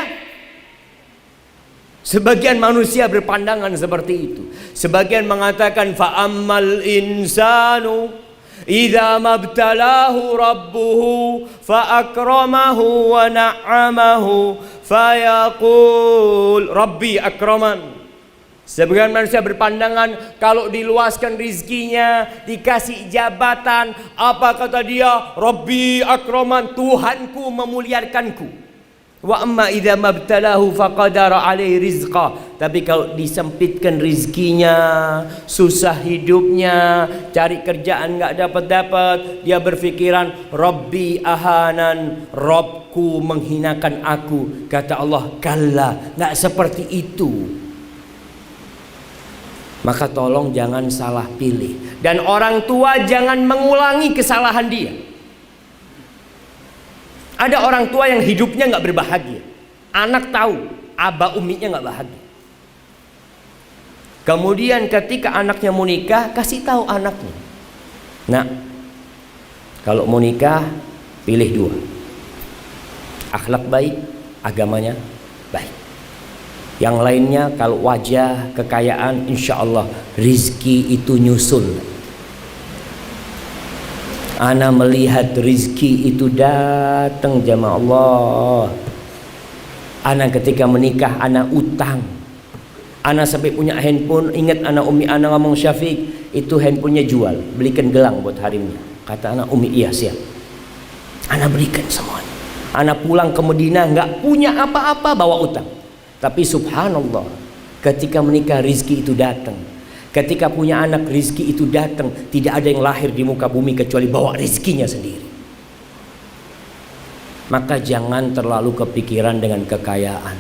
Speaker 1: Sebagian manusia berpandangan seperti itu. Sebagian mengatakan fa'ammal insanu idza mabtalahu rabbuhu fa'akramahu wa na'amahu fayaqul rabbi akraman. Sebagian manusia berpandangan kalau diluaskan rizkinya, dikasih jabatan, apa kata dia? Rabbi akraman, Tuhanku memuliakanku. Wa amma idza mabtalahu faqadara alaihi rizqa. Tapi kalau disempitkan rizkinya, susah hidupnya, cari kerjaan nggak dapat, dia berpikiran Rabbi ahanan, Robku menghinakan aku. Kata Allah, kalla, nggak seperti itu. Maka tolong jangan salah pilih. Dan orang tua jangan mengulangi kesalahan dia. Ada orang tua yang hidupnya nggak berbahagia. Anak tahu, aba uminya nggak bahagia. Kemudian ketika anaknya mau nikah, kasih tahu anaknya. Nah, kalau mau nikah, pilih dua. Akhlak baik, agamanya baik. Yang lainnya kalau wajah, kekayaan, insya Allah rizki itu nyusul. Ana melihat rizki itu datang jamaah Allah. Ana ketika menikah, ana utang. Ana sampai punya handphone, ingat ana umi ana ngomong Syafiq, itu handphonenya jual, belikan gelang buat harinya. Kata ana umi, iya siap. Ana berikan semuanya. Ana pulang ke Madinah nggak punya apa-apa, bawa utang. Tapi subhanallah, ketika menikah rizki itu datang. Ketika punya anak rizki itu datang. Tidak ada yang lahir di muka bumi kecuali bawa rizkinya sendiri. Maka jangan terlalu kepikiran dengan kekayaan.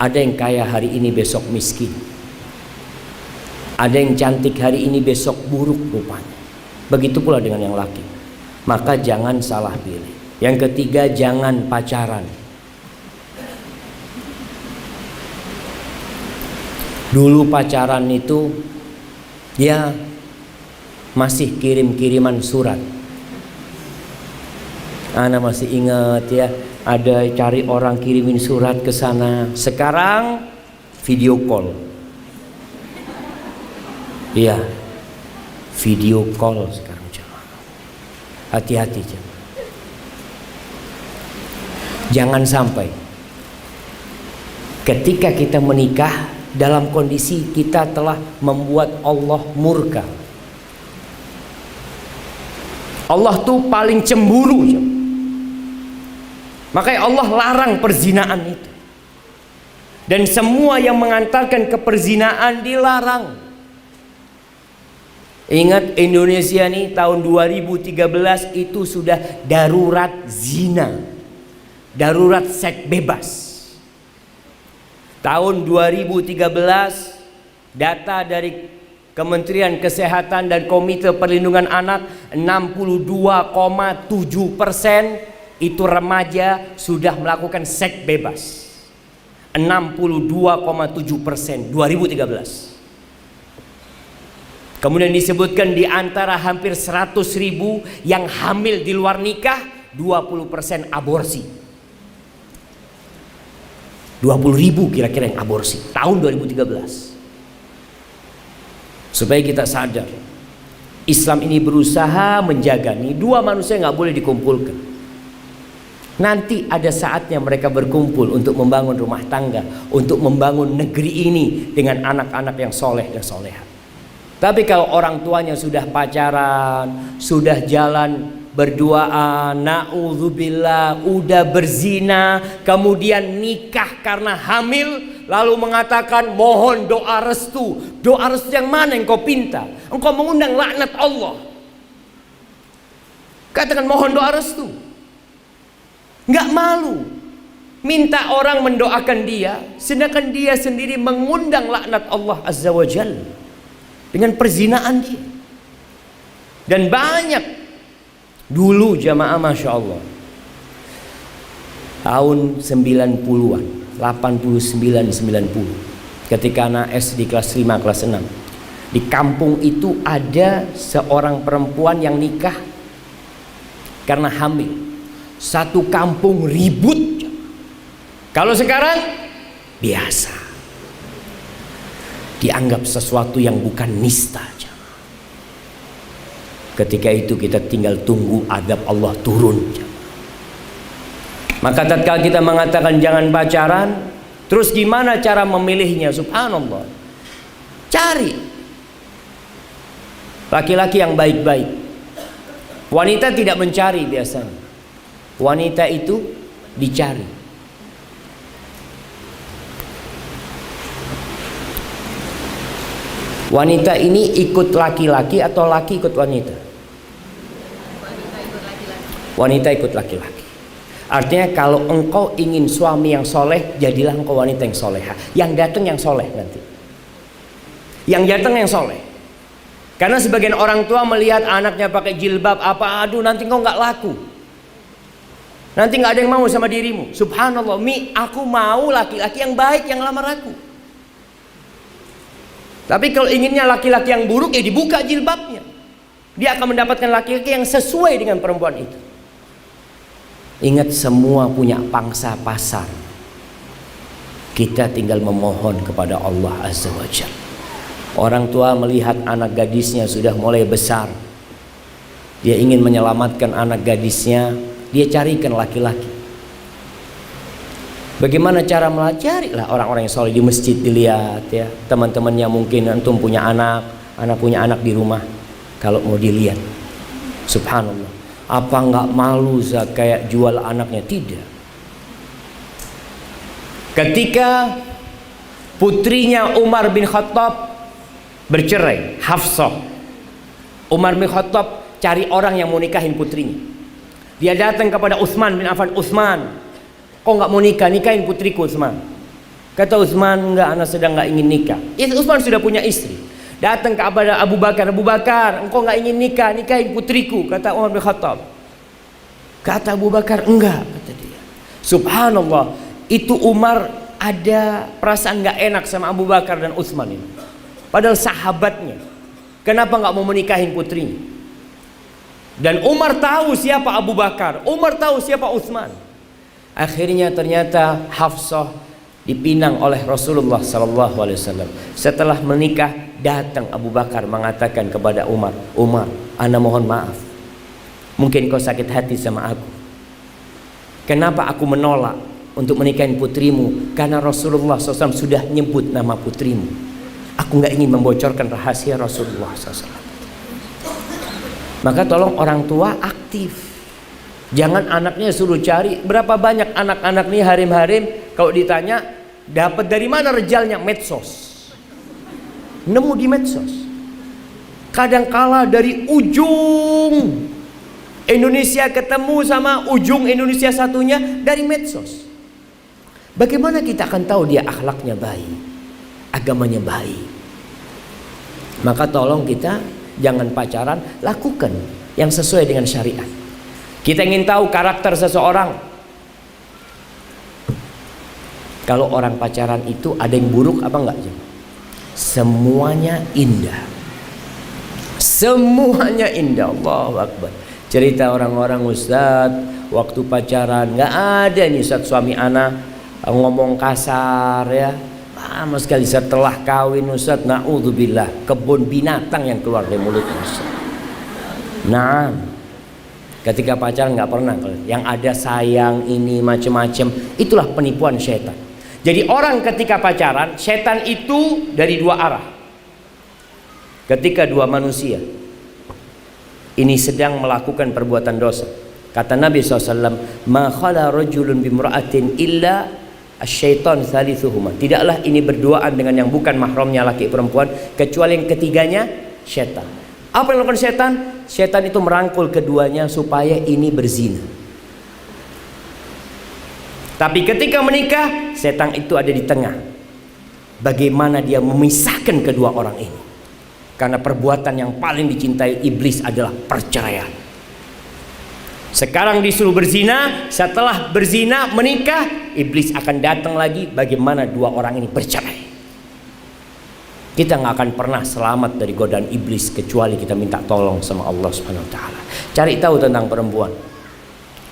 Speaker 1: Ada yang kaya hari ini besok miskin. Ada yang cantik hari ini besok buruk rupanya. Begitu pula dengan yang laki. Maka jangan salah pilih. Yang ketiga, jangan pacaran. Dulu pacaran itu ya masih kirim-kiriman surat. Ana masih ingat ya, ada cari orang kirimin surat ke sana. Sekarang video call. Iya, video call sekarang. Hati-hati jangan sampai ketika kita menikah dalam kondisi kita telah membuat Allah murka. Allah tuh paling cemburu. Makanya Allah larang perzinaan itu. Dan semua yang mengantarkan ke perzinaan dilarang. Ingat Indonesia nih tahun 2013 itu sudah darurat zina. Darurat seks bebas. Tahun 2013 data dari Kementerian Kesehatan dan Komite Perlindungan Anak 62,7% itu remaja sudah melakukan seks bebas. 62,7% 2013. Kemudian disebutkan di antara hampir 100.000 yang hamil di luar nikah 20% aborsi. 20.000 kira-kira yang aborsi tahun 2013. Supaya kita sadar Islam ini berusaha menjaga nih dua manusia nggak boleh dikumpulkan. Nanti ada saatnya mereka berkumpul untuk membangun rumah tangga, untuk membangun negeri ini dengan anak-anak yang soleh dan soleha. Tapi kalau orang tuanya sudah pacaran, sudah jalan berduaan, na'udzubillah, udah berzina, kemudian nikah karena hamil, lalu mengatakan mohon doa restu. Doa restu yang mana yang kau pinta? Engkau mengundang laknat Allah. Katakan mohon doa restu. Nggak malu minta orang mendoakan dia, sedangkan dia sendiri mengundang laknat Allah Azza wa Jalla dengan perzinaan dia. Dan banyak dulu jamaah Masya Allah tahun 90-an 89-90 ketika anak SD kelas 5, kelas 6. Di kampung itu ada seorang perempuan yang nikah karena hamil. Satu kampung ribut. Kalau sekarang biasa, dianggap sesuatu yang bukan nista. Ketika itu kita tinggal tunggu adab Allah turun. Maka tatkala kita mengatakan jangan pacaran, terus gimana cara memilihnya? Subhanallah, cari laki-laki yang baik-baik. Wanita tidak mencari biasanya, wanita itu dicari. Wanita ini ikut laki-laki atau laki ikut wanita? Wanita ikut laki-laki. Artinya kalau engkau ingin suami yang soleh, jadilah engkau wanita yang soleha. Yang datang yang soleh nanti. Yang datang yang soleh. Karena sebagian orang tua melihat anaknya pakai jilbab apa, aduh nanti engkau nggak laku. Nanti nggak ada yang mau sama dirimu. Subhanallah, aku mau laki-laki yang baik yang lamar aku. Tapi kalau inginnya laki-laki yang buruk, ya dibuka jilbabnya. Dia akan mendapatkan laki-laki yang sesuai dengan perempuan itu. Ingat, semua punya pangsa pasar. Kita tinggal memohon kepada Allah Azza wa Jalla. Orang tua melihat anak gadisnya sudah mulai besar, dia ingin menyelamatkan anak gadisnya, dia carikan laki-laki. Bagaimana cara melacarilah orang-orang yang soleh di masjid, dilihat ya. Teman-temannya mungkin antum punya anak punya anak di rumah. Kalau mau dilihat, subhanallah, apa nggak malu kayak jual anaknya? Tidak. Ketika putrinya Umar bin Khattab bercerai, Hafsah, Umar bin Khattab cari orang yang mau nikahin putrinya. Dia datang kepada Utsman bin Affan. Utsman, kok nggak mau nikah? Nikahin putriku, Utsman. Kata Utsman, enggak, anak sedang nggak ingin nikah. Utsman sudah punya istri. Datang kepada Abu Bakar. Abu Bakar, engkau nggak ingin nikah? Nikahin putriku. Kata Umar bin Khattab. Kata Abu Bakar, enggak, kata dia. Subhanallah, itu Umar ada perasaan nggak enak sama Abu Bakar dan Utsman ini. Padahal sahabatnya. Kenapa nggak mau menikahin putrinya? Dan Umar tahu siapa Abu Bakar, Umar tahu siapa Utsman. Akhirnya ternyata Hafsah dipinang oleh Rasulullah SAW. Setelah menikah, datang Abu Bakar mengatakan kepada Umar, Umar, ana mohon maaf, mungkin kau sakit hati sama aku. Kenapa aku menolak untuk menikahin putrimu? Karena Rasulullah SAW sudah nyebut nama putrimu. Aku nggak ingin membocorkan rahasia Rasulullah SAW. Maka tolong orang tua aktif. Jangan anaknya suruh cari. Berapa banyak anak-anak nih harim-harim, kalau ditanya dapat dari mana rejalnya? Medsos. Nemu di medsos. Kadangkala dari ujung Indonesia ketemu sama ujung Indonesia satunya dari medsos. Bagaimana kita akan tahu dia akhlaknya baik, agamanya baik? Maka tolong kita jangan pacaran, lakukan yang sesuai dengan syariat. Kita ingin tahu karakter seseorang. Kalau orang pacaran itu ada yang buruk apa enggak? Semuanya indah. Semuanya indah. Allahu Akbar. Cerita orang-orang, Ustaz, waktu pacaran nggak ada nih Ustaz, suami anak ngomong kasar ya. Lama sekali. Setelah kawin Ustaz, na'udzubillah, kebun binatang yang keluar dari mulutnya Ustaz. Nah, ketika pacaran nggak pernah. Yang ada sayang ini macam-macam. Itulah penipuan setan. Jadi orang ketika pacaran, setan itu dari dua arah. Ketika dua manusia ini sedang melakukan perbuatan dosa, kata Nabi SAW, ma khala rajulun bimra'atin illa asyaitan thalithuhuma. Tidaklah ini berduaan dengan yang bukan mahramnya laki perempuan, kecuali yang ketiganya setan. Apa yang dilakukan setan? Setan itu merangkul keduanya supaya ini berzina. Tapi ketika menikah, setan itu ada di tengah. Bagaimana dia memisahkan kedua orang ini? Karena perbuatan yang paling dicintai iblis adalah perceraian. Sekarang disuruh berzina, setelah berzina menikah, iblis akan datang lagi bagaimana dua orang ini bercerai. Kita nggak akan pernah selamat dari godaan iblis kecuali kita minta tolong sama Allah Subhanahu wa taala. Cari tahu tentang perempuan.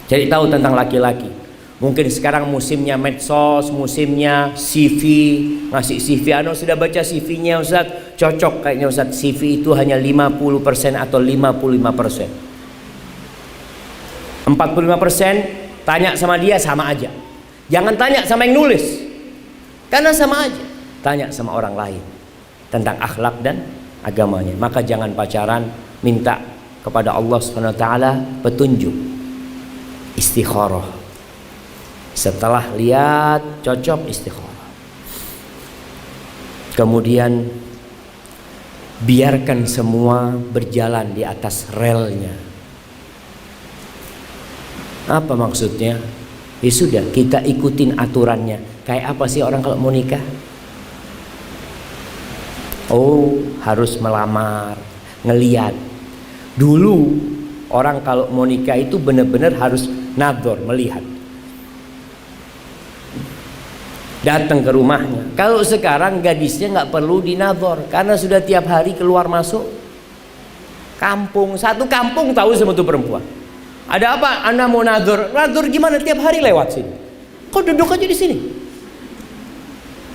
Speaker 1: Cari tahu tentang laki-laki. Mungkin sekarang musimnya medsos, musimnya CV, ngasih CV. Sudah baca CV-nya Ustaz? Cocok kayaknya Ustaz. CV itu hanya 50% atau 55%. 45% tanya sama dia sama aja. Jangan tanya sama yang nulis, karena sama aja. Tanya sama orang lain tentang akhlak dan agamanya. Maka jangan pacaran, minta kepada Allah Subhanahu wa taala petunjuk, istikharah. Setelah lihat cocok, istikharah. Kemudian biarkan semua berjalan di atas relnya. Apa maksudnya? Ya sudah, kita ikutin aturannya. Kayak apa sih orang kalau mau nikah? Oh, harus melamar, ngeliat. Dulu orang kalau mau nikah itu benar-benar harus nador, melihat. Datang ke rumahnya. Kalau sekarang gadisnya nggak perlu dinador karena sudah tiap hari keluar masuk kampung. Satu kampung tahu sama tuh perempuan. Ada apa? Anda mau nador? Nador gimana? Tiap hari lewat sini. Kok duduk aja di sini?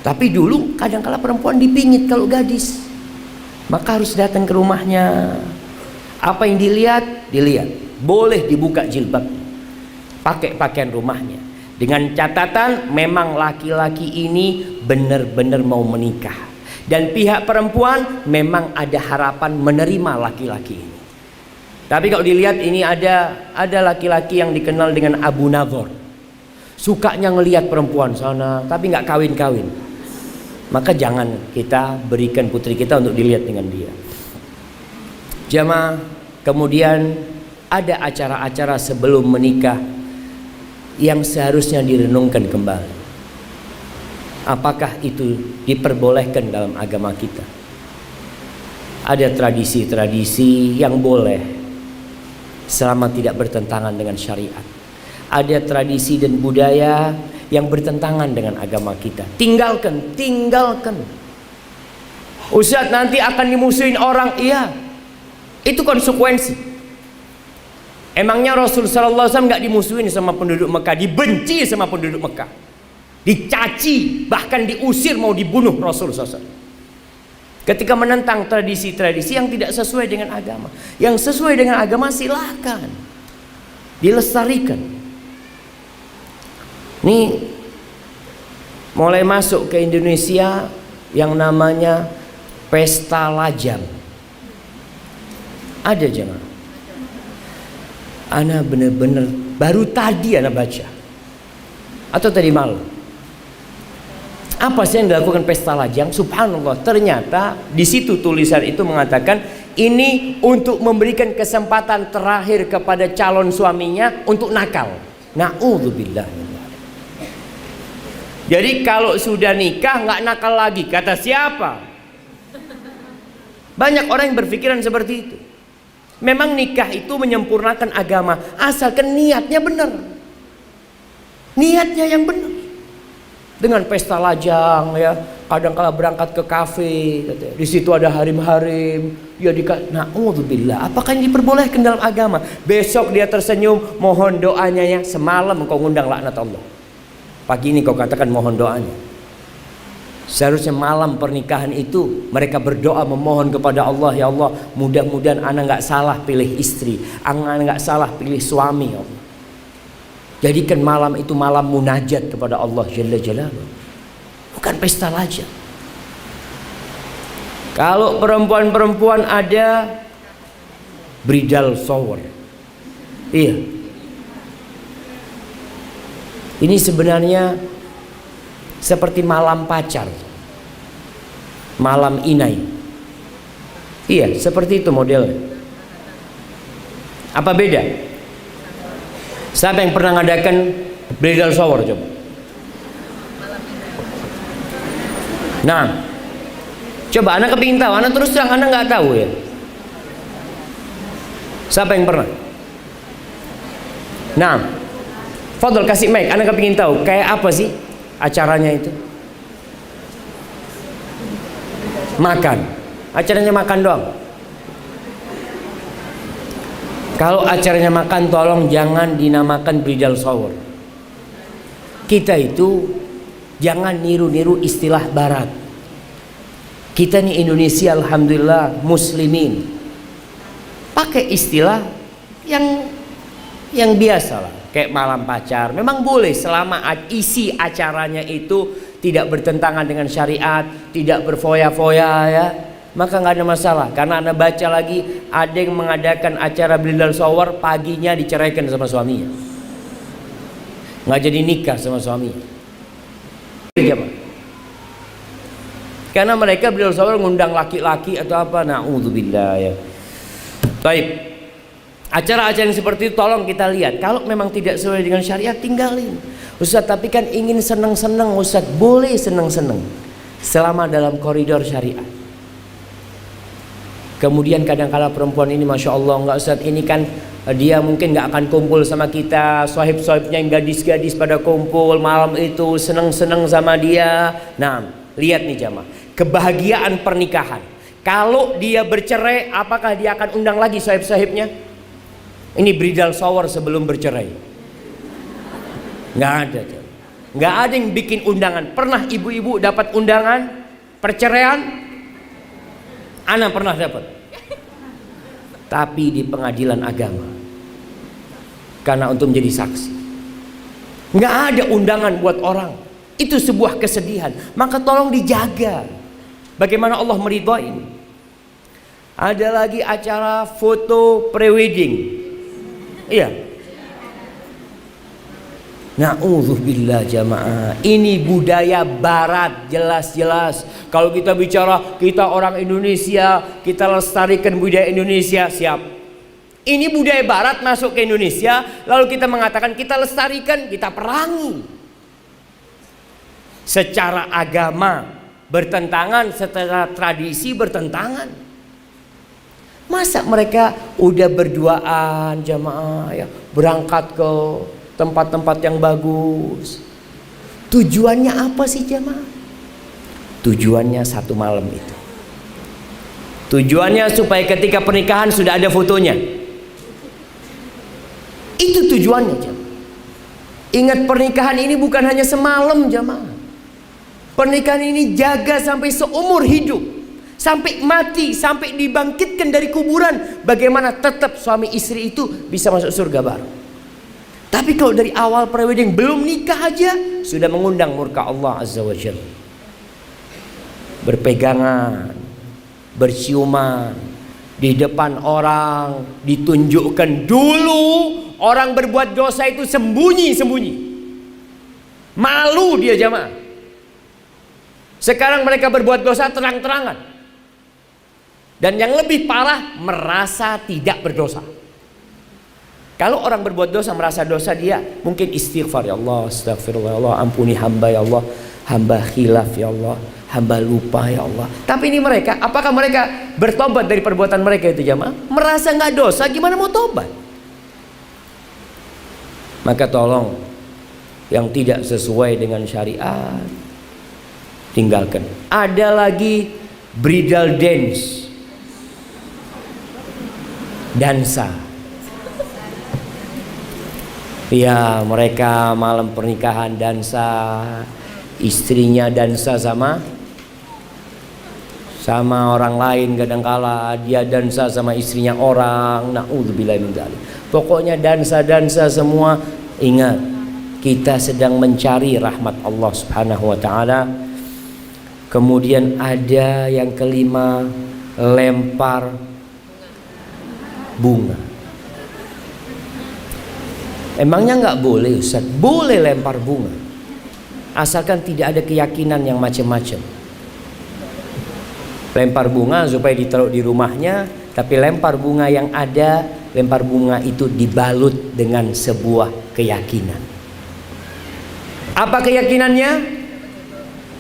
Speaker 1: Tapi dulu kadang-kala perempuan dipingit kalau gadis. Maka harus datang ke rumahnya. Apa yang dilihat? Dilihat. Boleh dibuka jilbab. Pakai pakaian rumahnya. Dengan catatan memang laki-laki ini benar-benar mau menikah. Dan pihak perempuan memang ada harapan menerima laki-laki ini. Tapi kalau dilihat ini ada laki-laki yang dikenal dengan Abu Nadhor. Sukanya ngelihat perempuan sana tapi nggak kawin-kawin. Maka jangan kita berikan putri kita untuk dilihat dengan dia. Jamaah, kemudian ada acara-acara sebelum menikah yang seharusnya direnungkan kembali. Apakah itu diperbolehkan dalam agama kita? Ada tradisi-tradisi yang boleh selama tidak bertentangan dengan syariat. Ada tradisi dan budaya yang bertentangan dengan agama kita. Tinggalkan. Ustaz, nanti akan dimusuhin orang. Iya, itu konsekuensi. Emangnya Rasul sallallahu alaihi wasallam nggak dimusuhin sama penduduk Mekah, dibenci sama penduduk Mekah, dicaci, bahkan diusir, mau dibunuh Rasul sallallahu alaihi wasallam. Ketika menentang tradisi-tradisi yang tidak sesuai dengan agama. Yang sesuai dengan agama silakan dilestarikan. Nih mulai masuk ke Indonesia yang namanya pesta lajang. Ada jangan? Ana bener-bener baru tadi ana baca atau tadi malam. Apa sih yang dilakukan pesta lajang? Subhanallah, ternyata di situ tulisan itu mengatakan ini untuk memberikan kesempatan terakhir kepada calon suaminya untuk nakal. Na'udzubillah. Jadi kalau sudah nikah nggak nakal lagi, kata siapa? Banyak orang yang berpikiran seperti itu. Memang nikah itu menyempurnakan agama, asalkan niatnya benar. Niatnya yang benar. Dengan pesta lajang ya, kadang-kala berangkat ke kafe, di situ ada harim-harim, ya na'udzubillah. Apakah ini diperbolehkan dalam agama? Besok dia tersenyum, mohon doanya ya, semalam kau ngundang laknat Allah. Pagi ini kau katakan mohon doanya. Seharusnya malam pernikahan itu mereka berdoa memohon kepada Allah, ya Allah, mudah-mudahan ana nggak salah pilih istri, ana nggak salah pilih suami, ya Allah. Jadikan malam itu malam munajat kepada Allah Jalla Jalaluhu, bukan pesta lajang. Kalau perempuan-perempuan ada bridal shower, iya, ini sebenarnya seperti malam pacar, malam inai. Iya, seperti itu modelnya. Apa beda? Siapa yang pernah ngadakan bridal shower coba? Nah, coba anak kepingin tahu, anak terus terang anak nggak tahu ya. Siapa yang pernah? Nah, Fadol kasih mic, anak kepingin tahu kayak apa sih acaranya itu? Makan. Acaranya makan doang. Kalau acaranya makan, tolong jangan dinamakan bridal shower. Kita itu jangan niru-niru istilah barat. Kita nih Indonesia, alhamdulillah muslimin, pakai istilah yang biasa lah, kayak malam pacar. Memang boleh selama isi acaranya itu tidak bertentangan dengan syariat, tidak berfoya-foya ya, maka nggak ada masalah. Karena Anda baca lagi, ada yang mengadakan acara bridal shower, paginya diceraikan sama suaminya, nggak jadi nikah sama suaminya. Karena mereka bridal shower ngundang laki-laki atau apa, na'udzubillah ya. Baik, acara-acara yang seperti itu tolong kita lihat. Kalau memang tidak sesuai dengan syariat, tinggalin. Ustaz, tapi kan ingin seneng-seneng Ustaz. Boleh seneng-seneng selama dalam koridor syariat. Kemudian kadang-kala perempuan ini Masya Allah, enggak Ustaz, ini kan dia mungkin nggak akan kumpul sama kita, sohib-sohibnya yang gadis-gadis pada kumpul malam itu, seneng-seneng sama dia. Nah, lihat nih jamaah, kebahagiaan pernikahan. Kalau dia bercerai, apakah dia akan undang lagi sohib-sohibnya? Ini bridal shower sebelum bercerai. Nggak ada, nggak ada yang bikin undangan. Pernah ibu-ibu dapat undangan perceraian? Ana pernah dapat, tapi di pengadilan agama, karena untuk menjadi saksi. Nggak ada undangan buat orang. Itu sebuah kesedihan. Maka tolong dijaga. Bagaimana Allah meridhoi ini. Ada lagi acara foto prewedding. Iya. Na'udzubillah jamaah. Ini budaya barat jelas-jelas. Kalau kita bicara kita orang Indonesia, kita lestarikan budaya Indonesia, siap. Ini budaya barat masuk ke Indonesia, lalu kita mengatakan kita lestarikan, kita perangi. Secara agama bertentangan, secara tradisi bertentangan. Masa mereka udah berduaan jamaah ya, berangkat ke tempat-tempat yang bagus. Tujuannya apa sih jamaah? Tujuannya satu malam itu. Tujuannya supaya ketika pernikahan sudah ada fotonya. Itu tujuannya jamaah. Ingat, pernikahan ini bukan hanya semalam jamaah. Pernikahan ini jaga sampai seumur hidup, sampai mati, sampai dibangkitkan dari kuburan. Bagaimana tetap suami istri itu bisa masuk surga baru. Tapi kalau dari awal prewedding belum nikah aja sudah mengundang murka Allah Azza wa Jalla. Berpegangan, berciuman di depan orang, ditunjukkan dulu. Orang berbuat dosa itu sembunyi-sembunyi, malu dia jamaah. Sekarang mereka berbuat dosa terang-terangan. Dan yang lebih parah, merasa tidak berdosa. Kalau orang berbuat dosa, merasa dosa, dia mungkin istighfar, ya Allah, astagfirullah, ya Allah, ampuni hamba, ya Allah, hamba khilaf, ya Allah, hamba lupa, ya Allah. Tapi ini mereka, apakah mereka bertobat dari perbuatan mereka itu jamaah? Merasa nggak dosa, gimana mau tobat? Maka tolong, yang tidak sesuai dengan syariat tinggalkan. Ada lagi bridal dance, dansa. Ya, mereka malam pernikahan dansa, istrinya dansa sama orang lain, kadangkala dia dansa sama istrinya orang. Na'udzubillah min dzalik. Pokoknya dansa-dansa semua. Ingat, kita sedang mencari rahmat Allah Subhanahu wa taala. Kemudian ada yang kelima, lempar bunga. Emangnya nggak boleh Ustaz? Boleh lempar bunga, asalkan tidak ada keyakinan yang macam-macam. Lempar bunga supaya ditaruh di rumahnya, tapi lempar bunga yang ada, lempar bunga itu dibalut dengan sebuah keyakinan. Apa keyakinannya?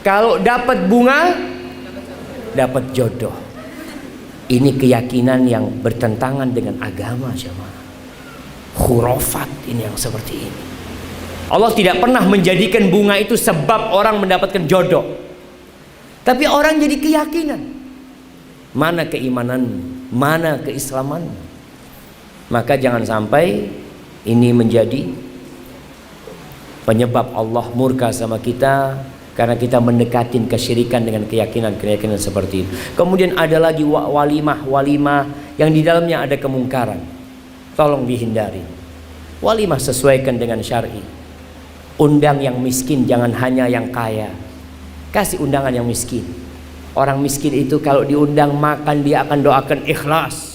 Speaker 1: Kalau dapat bunga, dapat jodoh. Ini keyakinan yang bertentangan dengan agama jemaah. Khurafat ini yang seperti ini. Allah tidak pernah menjadikan bunga itu sebab orang mendapatkan jodoh. Tapi orang jadi keyakinan. mana keimananmu, mana keislamanmu. Maka jangan sampai ini menjadi penyebab Allah murka sama kita karena kita mendekatin kesyirikan dengan keyakinan seperti itu. Kemudian ada lagi walimah yang di dalamnya ada kemungkaran. Tolong dihindari. Walimah sesuaikan dengan syar'i. Undang yang miskin, jangan hanya yang kaya. Kasih undangan yang miskin. Orang miskin itu kalau diundang makan dia akan doakan ikhlas.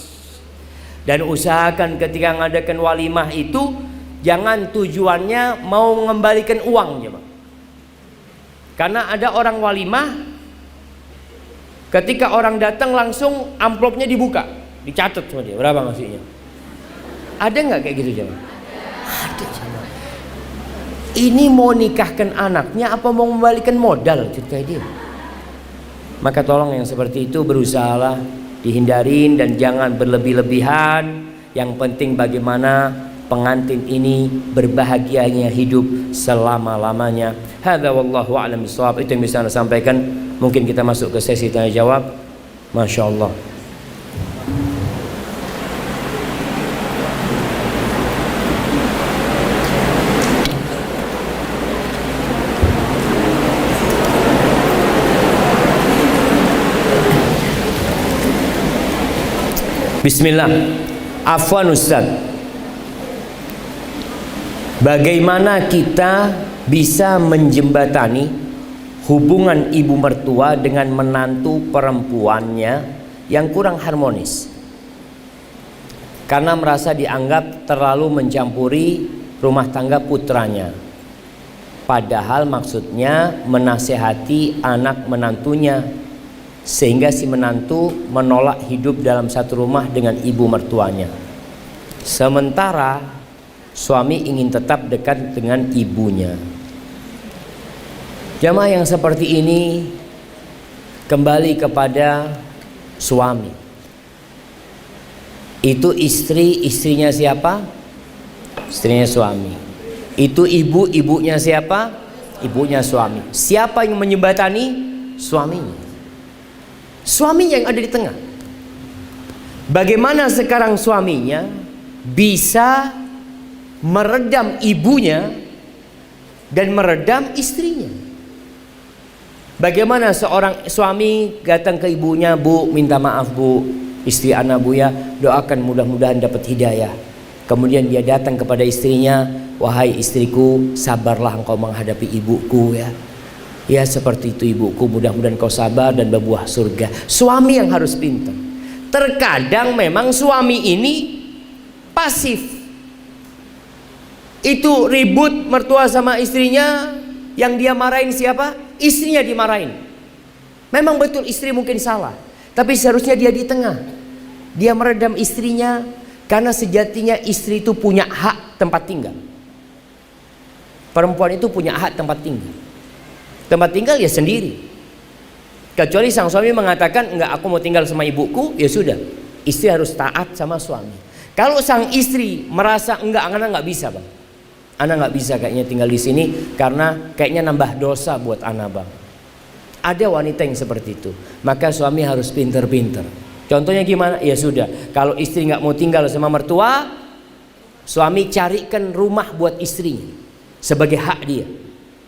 Speaker 1: Dan usahakan ketika mengadakan walimah itu jangan tujuannya mau mengembalikan uang, ya, karena ada orang walimah ketika orang datang langsung amplopnya dibuka, dicatat sama dia berapa ngasihnya. Ada nggak kayak gitu, jemaah? Ada, jemaah. Ini mau nikahkan anaknya apa mau membalikan modal cerita dia. Maka tolong yang seperti itu berusahalah dihindarin dan jangan berlebih-lebihan. Yang penting bagaimana pengantin ini berbahagianya hidup selama-lamanya. Hadza wallahu a'lam bishawab. Itu yang bisa Anda sampaikan. Mungkin kita masuk ke sesi tanya jawab. Masya Allah. Bismillah. Afwan Ustaz, bagaimana kita bisa menjembatani hubungan ibu mertua dengan menantu perempuannya yang kurang harmonis karena merasa dianggap terlalu mencampuri rumah tangga putranya, padahal maksudnya menasehati anak menantunya, sehingga si menantu menolak hidup dalam satu rumah dengan ibu mertuanya, sementara suami ingin tetap dekat dengan ibunya. Jamaah yang seperti ini kembali kepada suami. Itu istri, istrinya siapa? Istrinya suami. Itu ibu, ibunya siapa? Ibunya suami. Siapa yang menjembatani? Suaminya. Suaminya yang ada di tengah. Bagaimana sekarang suaminya bisa meredam ibunya dan meredam istrinya? Bagaimana seorang suami datang ke ibunya, "Bu, minta maaf Bu, istri anak Bu ya, doakan mudah-mudahan dapat hidayah." Kemudian dia datang kepada istrinya, "Wahai istriku, sabarlah engkau menghadapi ibuku ya. Ya seperti itu ibuku, mudah-mudahan kau sabar dan berbuah surga." Suami yang harus pintar. Terkadang memang suami ini pasif. Itu ribut mertua sama istrinya, yang dia marahin siapa? Istrinya dimarahin. Memang betul istri mungkin salah, tapi seharusnya dia di tengah. Dia meredam istrinya karena sejatinya istri itu punya hak tempat tinggal. Perempuan itu punya hak tempat tinggal. Tempat tinggal ya sendiri. Kecuali sang suami mengatakan, "Enggak, aku mau tinggal sama ibuku," ya sudah. Istri harus taat sama suami. Kalau sang istri merasa, "Enggak, anak enggak bisa Bang. Anak enggak bisa kayaknya tinggal di sini karena kayaknya nambah dosa buat anak Bang." Ada wanita yang seperti itu. Maka suami harus pinter-pinter. Contohnya gimana? Ya sudah, kalau istri enggak mau tinggal sama mertua, suami carikan rumah buat istrinya sebagai hak dia.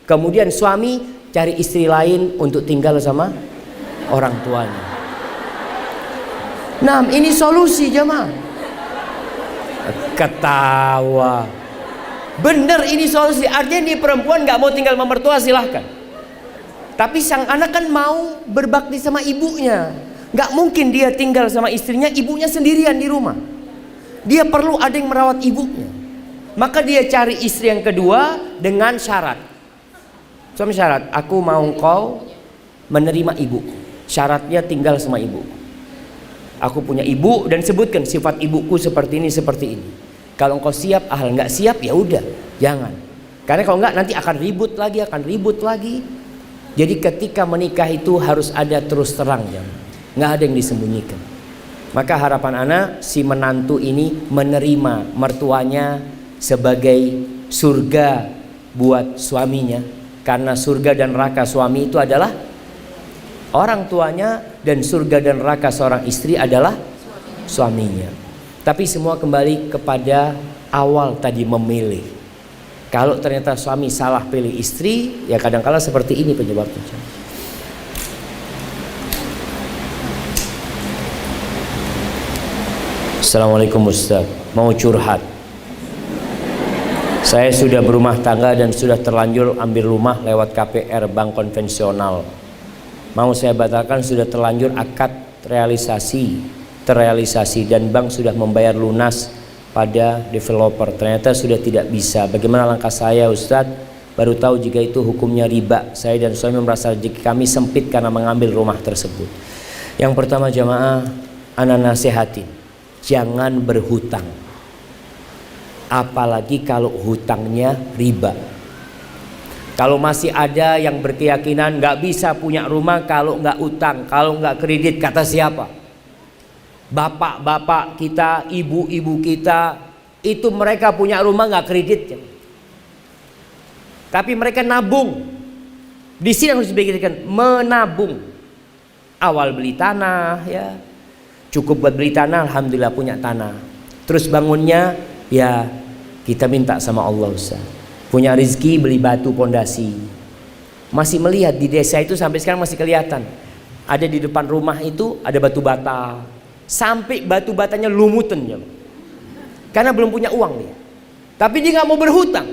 Speaker 1: Kemudian suami cari istri lain untuk tinggal sama orang tuanya. Nah, ini solusi jemaah. Ketawa. Bener ini solusi. Artinya nih perempuan gak mau tinggal sama mertua silahkan. Tapi sang anak kan mau berbakti sama ibunya. Gak mungkin dia tinggal sama istrinya, ibunya sendirian di rumah. Dia perlu ada yang merawat ibunya. Maka dia cari istri yang kedua dengan syarat. Suami syarat, "Aku mau engkau menerima ibuku. Syaratnya tinggal sama ibuku. Aku punya ibu dan sebutkan sifat ibuku seperti ini, seperti ini. Kalau engkau siap, nggak siap ya udah, jangan. Karena kalau nggak nanti akan ribut lagi. Jadi ketika menikah itu harus ada terus terang, nggak ada yang disembunyikan. Maka harapan anak si menantu ini menerima mertuanya sebagai surga buat suaminya. Karena surga dan neraka suami itu adalah orang tuanya, dan surga dan neraka seorang istri adalah suaminya. Tapi semua kembali kepada awal tadi, memilih. Kalau ternyata suami salah pilih istri, ya kadang-kala seperti ini penyebabnya. Assalamualaikum Ustaz, mau curhat. Saya sudah berumah tangga dan sudah terlanjur ambil rumah lewat KPR bank konvensional. Mau saya batalkan, sudah terlanjur akad terrealisasi dan bank sudah membayar lunas pada developer. Ternyata sudah tidak bisa. Bagaimana langkah saya Ustaz? Baru tahu jika itu hukumnya riba. Saya dan suami merasa rezeki kami sempit karena mengambil rumah tersebut. Yang pertama jamaah, ana nasihatin, jangan berhutang. Apalagi kalau hutangnya riba. Kalau masih ada yang berkeyakinan nggak bisa punya rumah kalau nggak utang, kalau nggak kredit, kata siapa? Bapak-bapak kita, ibu-ibu kita, itu mereka punya rumah nggak kredit, tapi mereka nabung. Di sini harus dipikirkan, menabung. Awal beli tanah, ya cukup buat beli tanah, alhamdulillah punya tanah. Terus bangunnya, ya kita minta sama Allah Ustaz. Punya rezeki beli batu pondasi. Masih melihat di desa itu sampai sekarang masih kelihatan. Ada di depan rumah itu ada batu bata. Sampai batu batanya lumutan ya. Karena belum punya uang dia. Tapi dia nggak mau berhutang.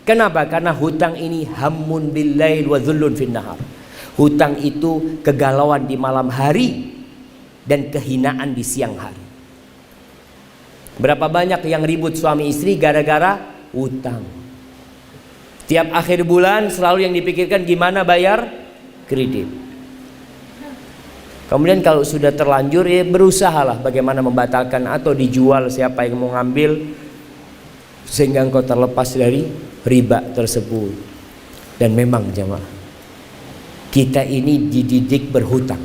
Speaker 1: Kenapa? Karena hutang ini hammun bil lail wa dhullun fin nahar. Hutang itu kegalauan di malam hari dan kehinaan di siang hari. Berapa banyak yang ribut suami istri gara-gara hutang. Tiap akhir bulan selalu yang dipikirkan gimana bayar kredit. Kemudian kalau sudah terlanjur, ya berusahalah bagaimana membatalkan atau dijual siapa yang mau ngambil, sehingga engkau terlepas dari riba tersebut. Dan memang jemaah, kita ini dididik berhutang.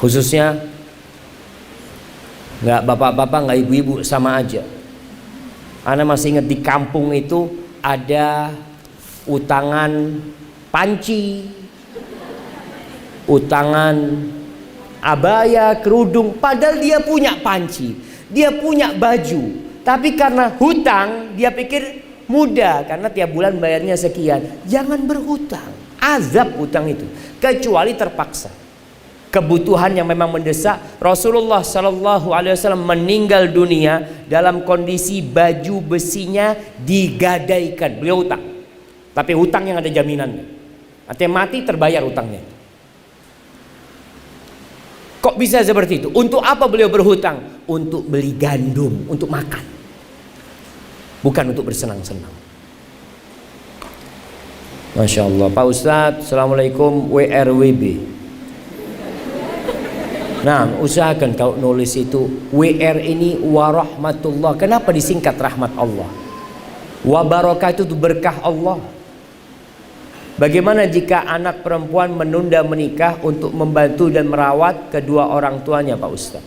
Speaker 1: Khususnya nggak bapak-bapak, nggak ibu-ibu, sama aja. Ana masih ingat di kampung itu ada utangan panci, utangan abaya, kerudung. Padahal dia punya panci, dia punya baju, tapi karena hutang dia pikir mudah karena tiap bulan bayarnya sekian. Jangan berhutang, azab hutang itu, kecuali terpaksa. Kebutuhan yang memang mendesak. Rasulullah Shallallahu Alaihi Wasallam meninggal dunia dalam kondisi baju besinya digadaikan. Beliau hutang, tapi hutang yang ada jaminannya. Artinya mati terbayar hutangnya. Kok bisa seperti itu? Untuk apa beliau berhutang? Untuk beli gandum, untuk makan, bukan untuk bersenang-senang. Masya Allah. Pak Ustadz, Assalamualaikum, WRWB. Nah, usahakan kalau nulis itu WR ini warahmatullah. Kenapa disingkat rahmat Allah? Wabarakah itu berkah Allah. Bagaimana jika anak perempuan menunda menikah untuk membantu dan merawat kedua orang tuanya Pak Ustaz?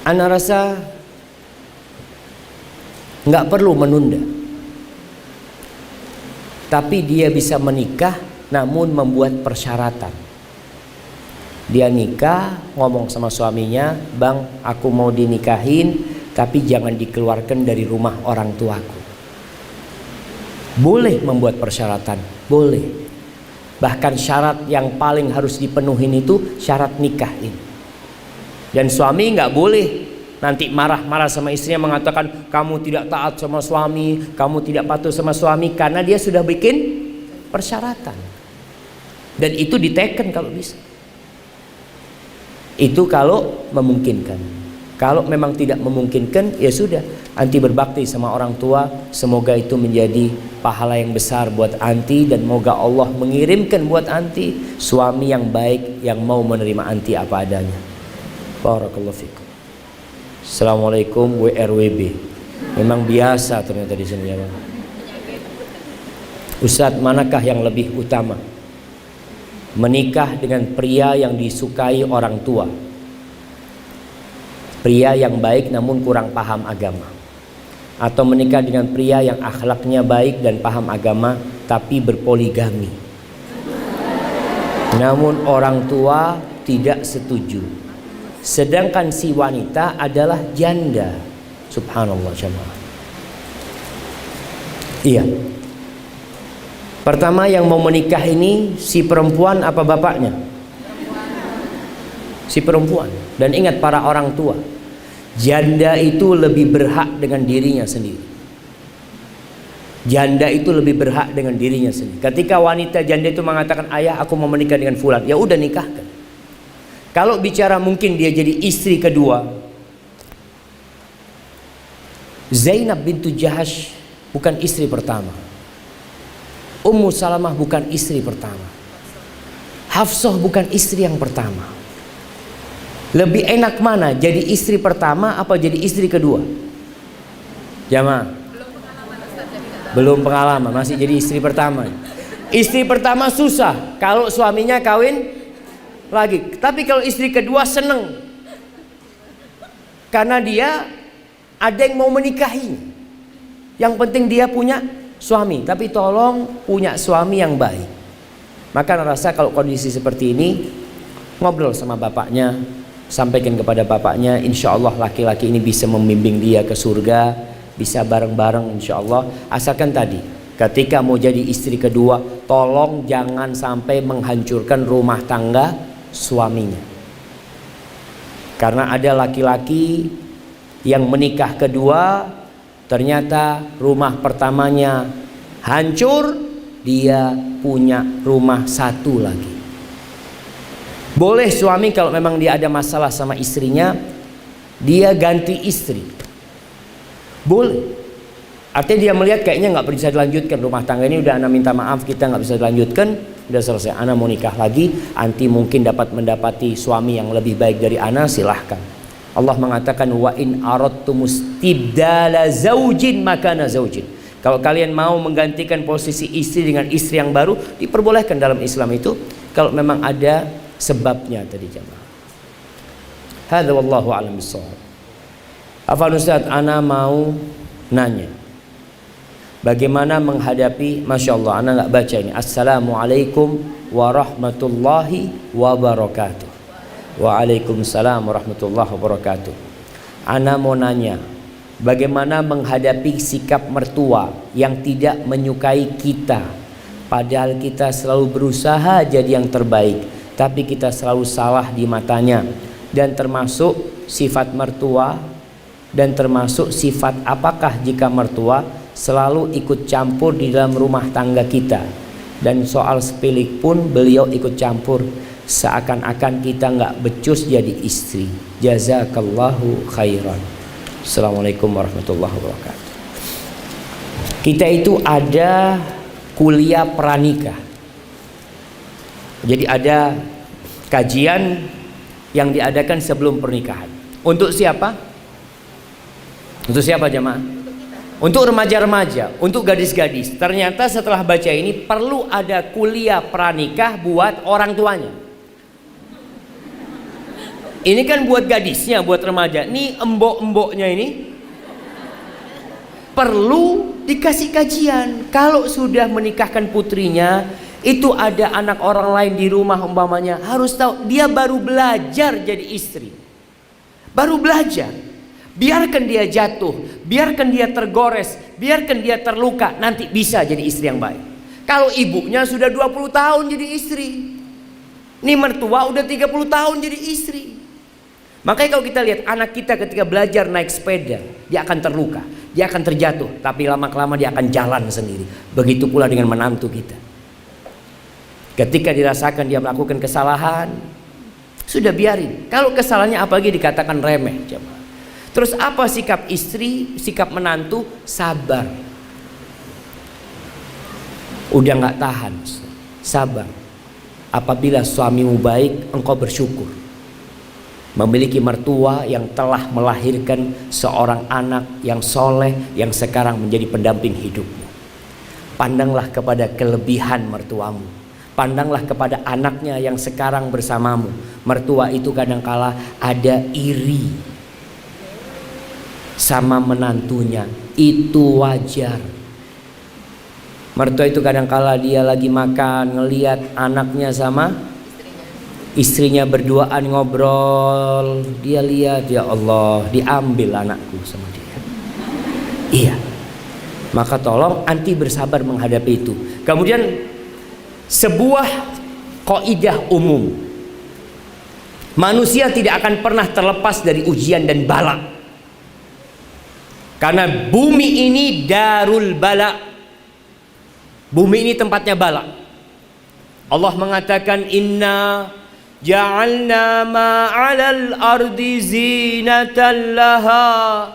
Speaker 1: Ana rasa nggak perlu menunda. Tapi dia bisa menikah namun membuat persyaratan. Dia nikah, ngomong sama suaminya, "Bang, aku mau dinikahin, tapi jangan dikeluarkan dari rumah orang tuaku." Boleh membuat persyaratan, boleh. Bahkan syarat yang paling harus dipenuhin itu syarat nikah ini. Dan suami nggak boleh nanti marah-marah sama istrinya, mengatakan kamu tidak taat sama suami, kamu tidak patuh sama suami, karena dia sudah bikin persyaratan. Dan itu diteken kalau bisa. Itu kalau memungkinkan. Kalau memang tidak memungkinkan, ya sudah, anti berbakti sama orang tua. Semoga itu menjadi pahala yang besar buat anti, dan semoga Allah mengirimkan buat anti suami yang baik yang mau menerima anti apa adanya. Barakallahu fikum. Assalamualaikum WRWB. Memang biasa ternyata di sini ya. Ustadz, manakah yang lebih utama? Menikah dengan pria yang disukai orang tua, pria yang baik namun kurang paham agama, atau menikah dengan pria yang akhlaknya baik dan paham agama tapi berpoligami. Namun orang tua tidak setuju. Sedangkan si wanita adalah janda. Subhanallah jemaah. Iya. Pertama yang mau menikah ini si perempuan apa bapaknya? Si perempuan. Dan ingat para orang tua, janda itu lebih berhak dengan dirinya sendiri. Janda itu lebih berhak dengan dirinya sendiri. Ketika wanita janda itu mengatakan, ayah aku mau menikah dengan fulan, ya udah nikahkan. Kalau bicara mungkin dia jadi istri kedua, Zainab bintu Jahash bukan istri pertama, Ummu Salamah bukan istri pertama, Hafsah bukan istri yang pertama. Lebih enak mana, jadi istri pertama apa jadi istri kedua? Jamaah, belum pengalaman, masih jadi istri pertama. Istri pertama susah kalau suaminya kawin lagi. Tapi kalau istri kedua seneng, karena dia ada yang mau menikahi. Yang penting dia punya suami, tapi tolong punya suami yang baik. Maka rasa kalau kondisi seperti ini, ngobrol sama bapaknya, sampaikan kepada bapaknya, insya Allah laki-laki ini bisa membimbing dia ke surga, bisa bareng-bareng insya Allah. Asalkan tadi ketika mau jadi istri kedua, tolong jangan sampai menghancurkan rumah tangga suaminya. Karena ada laki-laki yang menikah kedua, ternyata rumah pertamanya hancur, dia punya rumah satu lagi. Boleh suami kalau memang dia ada masalah sama istrinya, dia ganti istri. Boleh. Artinya dia melihat kayaknya nggak bisa dilanjutkan rumah tangga ini, udah ana minta maaf, kita nggak bisa dilanjutkan, udah selesai, ana mau nikah lagi, anti mungkin dapat mendapati suami yang lebih baik dari ana, silahkan. Allah mengatakan wa in aradtumustibdala zaujin makana zaujin. Kalau kalian mau menggantikan posisi istri dengan istri yang baru, diperbolehkan dalam Islam itu kalau memang ada sebabnya tadi jemaah. Hadza wallahu a'lam bissawab. Afwan Ustaz, ana mau nanya, bagaimana menghadapi, Masya Allah, ana nggak baca ini. Assalamualaikum warahmatullahi wabarakatuh. Waalaikumsalam warahmatullahi wabarakatuh. Ana mau nanya, bagaimana menghadapi sikap mertua yang tidak menyukai kita, padahal kita selalu berusaha jadi yang terbaik, tapi kita selalu salah di matanya. Dan termasuk sifat mertua, dan termasuk sifat apakah jika mertua selalu ikut campur di dalam rumah tangga kita, dan soal sepilik pun beliau ikut campur, seakan-akan kita nggak becus jadi istri. Jazakallahu khairan. Assalamualaikum warahmatullahi wabarakatuh. Kita itu ada kuliah pranikah. Jadi ada kajian yang diadakan sebelum pernikahan. Untuk siapa? Untuk siapa jemaah? Untuk remaja-remaja, untuk gadis-gadis. Ternyata setelah baca ini perlu ada kuliah pranikah buat orang tuanya. Ini kan buat gadisnya, buat remaja. Ini embok-emboknya ini perlu dikasih kajian. Kalau sudah menikahkan putrinya, itu ada anak orang lain di rumah umpamanya, harus tahu dia baru belajar jadi istri, baru belajar. Biarkan dia jatuh, biarkan dia tergores, biarkan dia terluka, nanti bisa jadi istri yang baik. Kalau ibunya sudah 20 tahun jadi istri, ini mertua udah 30 tahun jadi istri. Makanya kalau kita lihat anak kita ketika belajar naik sepeda, dia akan terluka, dia akan terjatuh, tapi lama-kelamaan dia akan jalan sendiri. Begitu pula dengan menantu kita. Ketika dirasakan dia melakukan kesalahan, sudah biarin. Kalau kesalahannya apalagi dikatakan remeh, coba. Terus apa sikap istri, sikap menantu? Sabar. Udah nggak tahan, sabar. Apabila suamimu baik, engkau bersyukur. Memiliki mertua yang telah melahirkan seorang anak yang soleh, yang sekarang menjadi pendamping hidupmu. Pandanglah kepada kelebihan mertuamu. Pandanglah kepada anaknya yang sekarang bersamamu. Mertua itu kadangkala ada iri sama menantunya, itu wajar. Mertua itu kadangkala dia lagi makan, ngelihat anaknya sama istrinya berduaan ngobrol, dia lihat, ya Allah, diambil anakku sama dia. Iya. Maka tolong anti bersabar menghadapi itu. Kemudian sebuah kaidah umum, manusia tidak akan pernah terlepas dari ujian dan bala. Karena bumi ini darul bala. Bumi ini tempatnya bala. Allah mengatakan, inna ja'alna ma'alal ardi zinatan laha.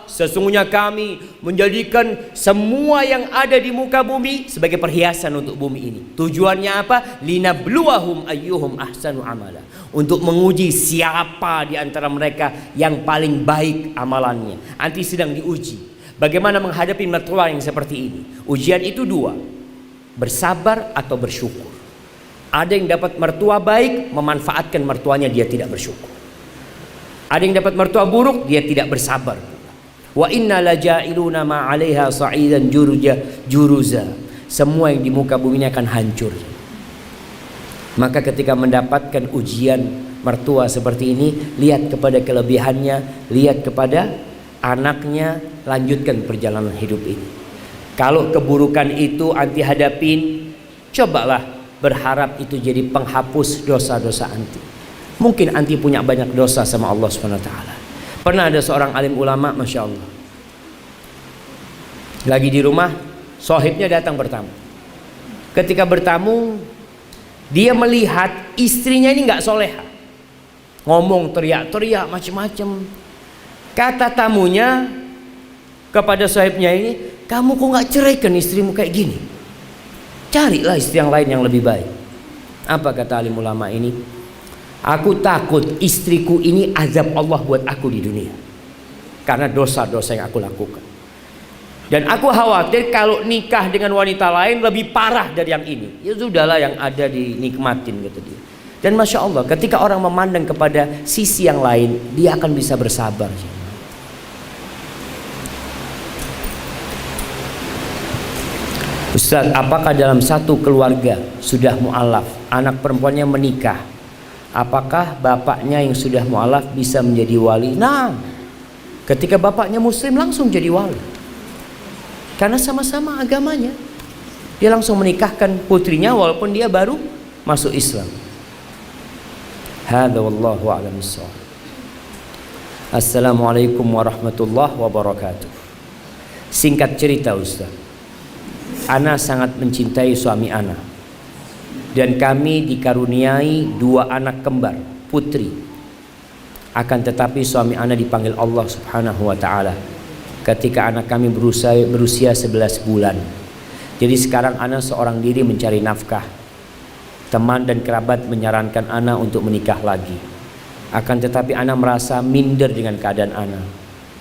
Speaker 1: Sesungguhnya kami menjadikan semua yang ada di muka bumi sebagai perhiasan untuk bumi ini. Tujuannya apa? Linabluwahum ayyuhum ahsanu amala. Untuk menguji siapa di antara mereka yang paling baik amalannya. Anti sedang diuji. Bagaimana menghadapi mertua yang seperti ini? Ujian itu dua, bersabar atau bersyukur. Ada yang dapat mertua baik, memanfaatkan mertuanya, dia tidak bersyukur. Ada yang dapat mertua buruk, dia tidak bersabar. Wa inna laja'iluna ma 'alaiha sa'idan juruza. Semua yang di muka bumi ini akan hancur. Maka ketika mendapatkan ujian mertua seperti ini, lihat kepada kelebihannya, lihat kepada anaknya, lanjutkan perjalanan hidup ini. Kalau keburukan itu anti hadapin, cobalah berharap itu jadi penghapus dosa-dosa anti. Mungkin anti punya banyak dosa sama Allah SWT. Pernah ada seorang alim ulama, Masya Allah, lagi di rumah, sohibnya datang bertamu. Ketika bertamu, dia melihat istrinya ini nggak soleha, ngomong teriak-teriak macam-macam. Kata tamunya kepada sohibnya ini, kamu kok nggak ceraikan istrimu kayak gini? Carilah istri yang lain yang lebih baik. Apa kata alim ulama ini? Aku takut istriku ini azab Allah buat aku di dunia karena dosa-dosa yang aku lakukan. Dan aku khawatir kalau nikah dengan wanita lain lebih parah dari yang ini. Ya sudahlah, yang ada dinikmatin gitu dia. Dan Masya Allah, ketika orang memandang kepada sisi yang lain, dia akan bisa bersabar. Ustaz, apakah dalam satu keluarga sudah mu'alaf, anak perempuannya menikah, apakah bapaknya yang sudah mu'alaf bisa menjadi wali? Nah, ketika bapaknya muslim langsung jadi wali, karena sama-sama agamanya. Dia langsung menikahkan putrinya walaupun dia baru masuk Islam. Hadza wallahu a'lam bissawab. Assalamualaikum warahmatullahi wabarakatuh. Singkat cerita Ustaz, Ana sangat mencintai suami Ana, dan kami dikaruniai 2 anak kembar putri. Akan tetapi suami Ana dipanggil Allah Subhanahu wa ta'ala ketika anak kami berusia 11 bulan. Jadi sekarang Ana seorang diri mencari nafkah. Teman dan kerabat menyarankan Ana untuk menikah lagi. Akan tetapi Ana merasa minder dengan keadaan Ana,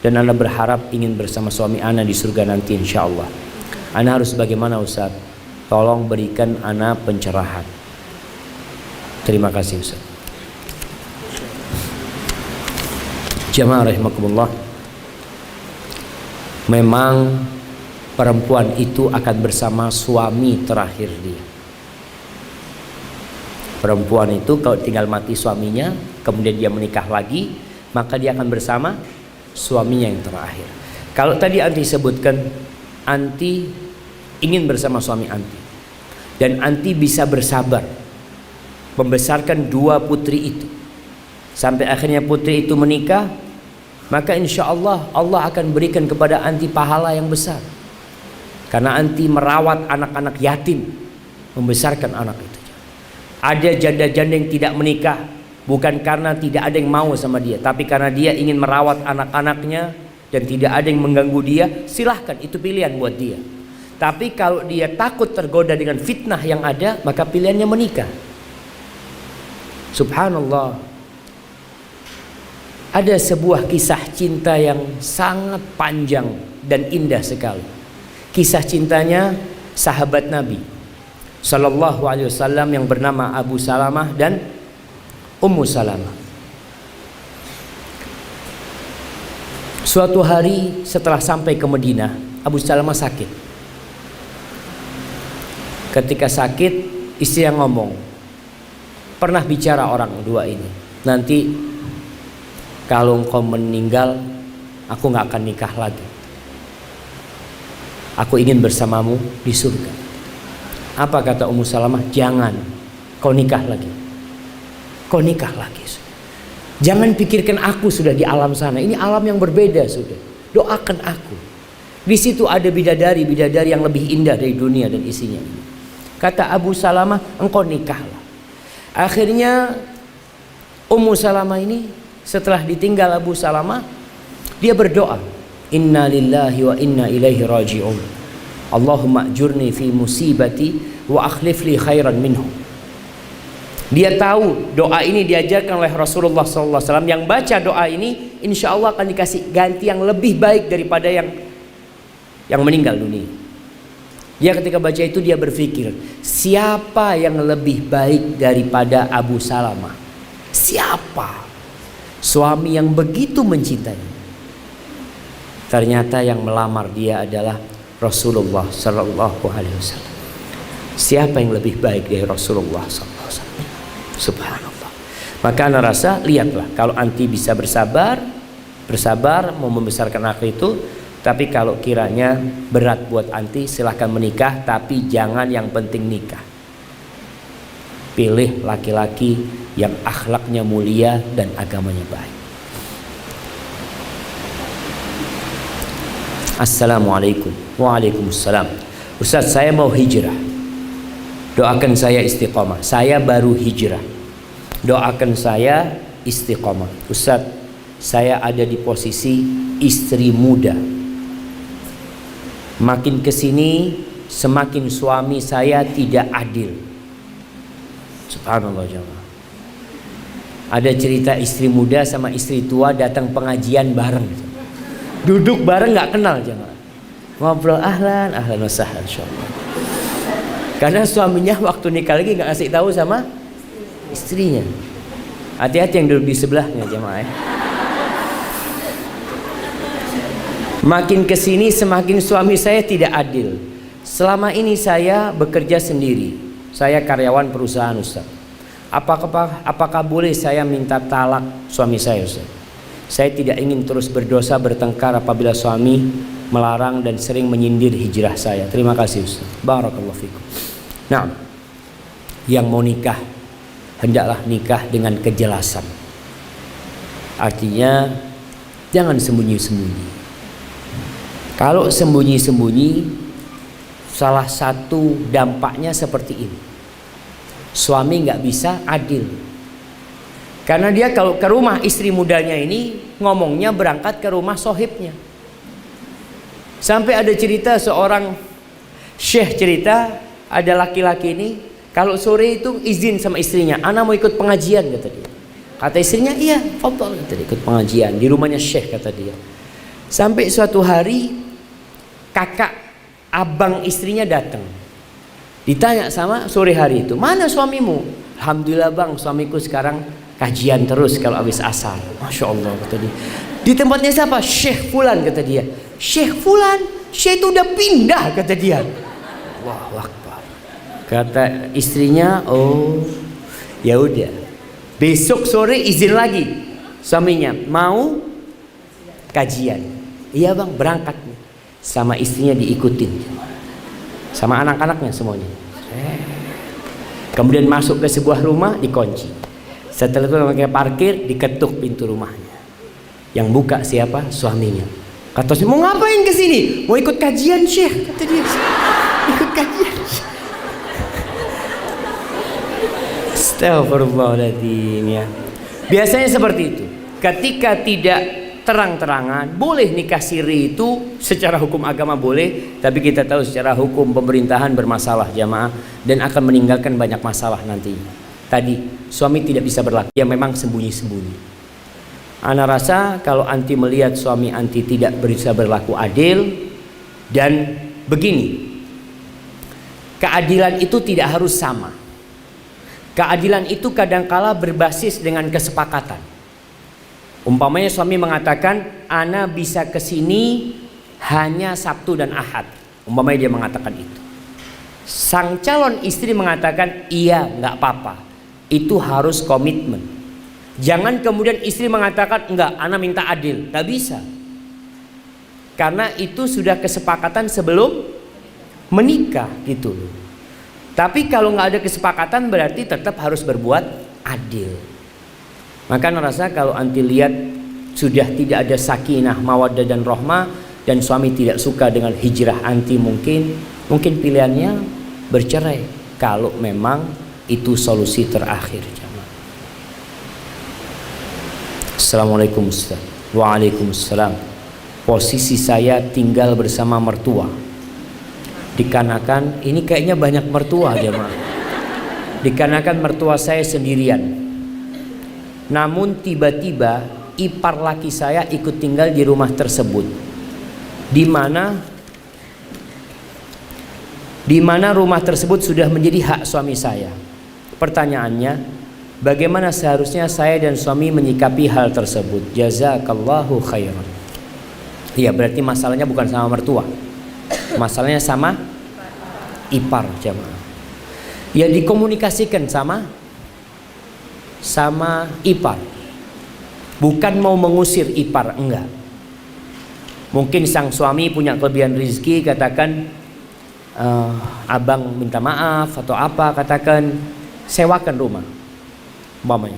Speaker 1: dan Ana berharap ingin bersama suami Ana di surga nanti insya Allah. Ana harus bagaimana Ustaz? Tolong berikan Ana pencerahan. Terima kasih Ustaz. Jamaah rahimakumullah, memang perempuan itu akan bersama suami terakhir dia. Perempuan itu kalau tinggal mati suaminya, kemudian dia menikah lagi, maka dia akan bersama suaminya yang terakhir. Kalau tadi anti sebutkan, anti ingin bersama suami anti, dan anti bisa bersabar membesarkan 2 putri itu sampai akhirnya putri itu menikah, maka insya Allah Allah akan berikan kepada anti pahala yang besar, karena anti merawat anak-anak yatim, membesarkan anak itu. Ada janda-janda yang tidak menikah bukan karena tidak ada yang mau sama dia, tapi karena dia ingin merawat anak-anaknya dan tidak ada yang mengganggu dia. Silahkan, itu pilihan buat dia. Tapi kalau dia takut tergoda dengan fitnah yang ada, maka pilihannya menikah. Subhanallah, ada sebuah kisah cinta yang sangat panjang dan indah sekali. Kisah cintanya sahabat Nabi Sallallahu Alaihi Wasallam yang bernama Abu Salamah dan Ummu Salamah. Suatu hari setelah sampai ke Madinah, Abu Salamah sakit. Ketika sakit, istri yang ngomong, pernah bicara orang dua ini, nanti kalau engkau meninggal, aku gak akan nikah lagi. Aku ingin bersamamu di surga. Apa kata Ummu Salamah? Jangan, kau nikah lagi. Kau nikah lagi. Jangan pikirkan aku sudah di alam sana. Ini alam yang berbeda sudah. Doakan aku. Di situ ada bidadari yang lebih indah dari dunia dan isinya. Kata Abu Salamah, engkau nikahlah. Akhirnya Ummu Salamah ini setelah ditinggal Abu Salamah, dia berdoa, Inna lillahi wa inna ilaihi raji'un. Allahumma ajurni fi musibati wa akhlif li khairan minhu. Dia tahu doa ini diajarkan oleh Rasulullah SAW. Yang baca doa ini insya Allah akan dikasih ganti yang lebih baik daripada yang meninggal dunia. Dia ketika baca itu dia berpikir, siapa yang lebih baik daripada Abu Salamah? Siapa? Suami yang begitu mencintai. Ternyata yang melamar dia adalah Rasulullah Sallallahu Alaihi Wasallam. Siapa yang lebih baik dari Rasulullah Sallallahu Alaihi Wasallam? Subhanallah. Maka ana rasa, lihatlah, kalau anti bisa bersabar mau membesarkan anak itu. Tapi kalau kiranya berat buat anti, silahkan menikah, tapi jangan yang penting nikah. Pilih laki-laki yang akhlaknya mulia dan agamanya baik. Assalamualaikum. Waalaikumsalam. Ustaz, saya mau hijrah. Doakan saya istiqomah. Saya baru hijrah. Doakan saya istiqomah. Ustaz, saya ada di posisi istri muda. Makin kesini semakin suami saya tidak adil. Subhanallah jemaah. Ada cerita istri muda sama istri tua datang pengajian bareng. Duduk bareng nggak kenal jemaah. Ngobrol ahlan wa sahlan insyaallah. Karena suaminya waktu nikah lagi nggak ngasih tahu sama istrinya. Hati-hati yang duduk di sebelahnya jemaah. Makin kesini semakin suami saya tidak adil. Selama ini saya bekerja sendiri. Saya karyawan perusahaan Ustaz. Apakah boleh saya minta talak suami saya Ustaz? Saya tidak ingin terus berdosa bertengkar apabila suami melarang dan sering menyindir hijrah saya. Terima kasih Ustaz. Barakallahu fikum. Nah, yang mau nikah hendaklah nikah dengan kejelasan. Artinya jangan sembunyi-sembunyi. Kalau sembunyi-sembunyi, salah satu dampaknya seperti ini. Suami nggak bisa adil. Karena dia kalau ke rumah istri mudanya ini ngomongnya berangkat ke rumah sohibnya. Sampai ada cerita seorang syekh cerita, ada laki-laki ini kalau sore itu izin sama istrinya, "Ana mau ikut pengajian," kata dia. Kata istrinya, "Iya, fadhal," kata dia, ikut pengajian di rumahnya syekh kata dia. Sampai suatu hari kakak abang istrinya datang. Ditanya sama sore hari itu, "Mana suamimu?" "Alhamdulillah bang, suamiku sekarang kajian terus kalau habis asar." Masya Allah kata dia. "Di tempatnya siapa?" "Syekh Fulan," kata dia. "Syekh Fulan? Syekh itu udah pindah," kata dia. Allahu Akbar. Kata istrinya, "Oh ya udah, besok sore izin lagi." Suaminya mau kajian. "Iya bang, berangkat." Sama istrinya diikutin, sama anak-anaknya semuanya. Kemudian masuk ke sebuah rumah, dikunci. Setelah itu mereka parkir, diketuk pintu rumahnya. Yang buka siapa? Suaminya. Kata suami, "Mau ngapain ke sini?" "Mau ikut kajian Syekh," kata dia. "Ikut kajian." Astagfirullahaladzim ya. Biasanya seperti itu. Ketika tidak terang-terangan, boleh nikah siri itu secara hukum agama boleh, tapi kita tahu secara hukum pemerintahan bermasalah jamaah dan akan meninggalkan banyak masalah nantinya. Tadi suami tidak bisa berlaku, ya memang sembunyi-sembunyi. Ana rasa kalau anti melihat suami anti tidak bisa berlaku adil, dan begini, keadilan itu tidak harus sama. Keadilan itu kadangkala berbasis dengan kesepakatan. Umpamanya suami mengatakan, "Ana bisa kesini hanya Sabtu dan Ahad." Umpamanya dia mengatakan itu. Sang calon istri mengatakan iya nggak apa-apa. Itu harus komitmen. Jangan kemudian istri mengatakan enggak, ana minta adil. Nggak bisa. Karena itu sudah kesepakatan sebelum menikah gitu loh. Tapi kalau nggak ada kesepakatan berarti tetap harus berbuat adil. Maka ngerasa kalau anti lihat sudah tidak ada sakinah, mawaddah dan rahmah, dan suami tidak suka dengan hijrah anti, mungkin pilihannya bercerai. Kalau memang itu solusi terakhir. Assalamualaikum Ustaz. Waalaikumsalam. Posisi saya tinggal bersama mertua. Dikarenakan ini kayaknya banyak mertua jemaah. Dikarenakan mertua saya sendirian. Namun tiba-tiba ipar laki saya ikut tinggal di rumah tersebut. Di mana rumah tersebut sudah menjadi hak suami saya. Pertanyaannya, bagaimana seharusnya saya dan suami menyikapi hal tersebut? Jazakallahu khairan. Iya, berarti masalahnya bukan sama mertua. Masalahnya sama ipar jemaah. Ya dikomunikasikan sama ipar. Bukan mau mengusir ipar, enggak. Mungkin sang suami punya kelebihan rezeki, katakan abang minta maaf atau apa, katakan sewakan rumah umpamanya.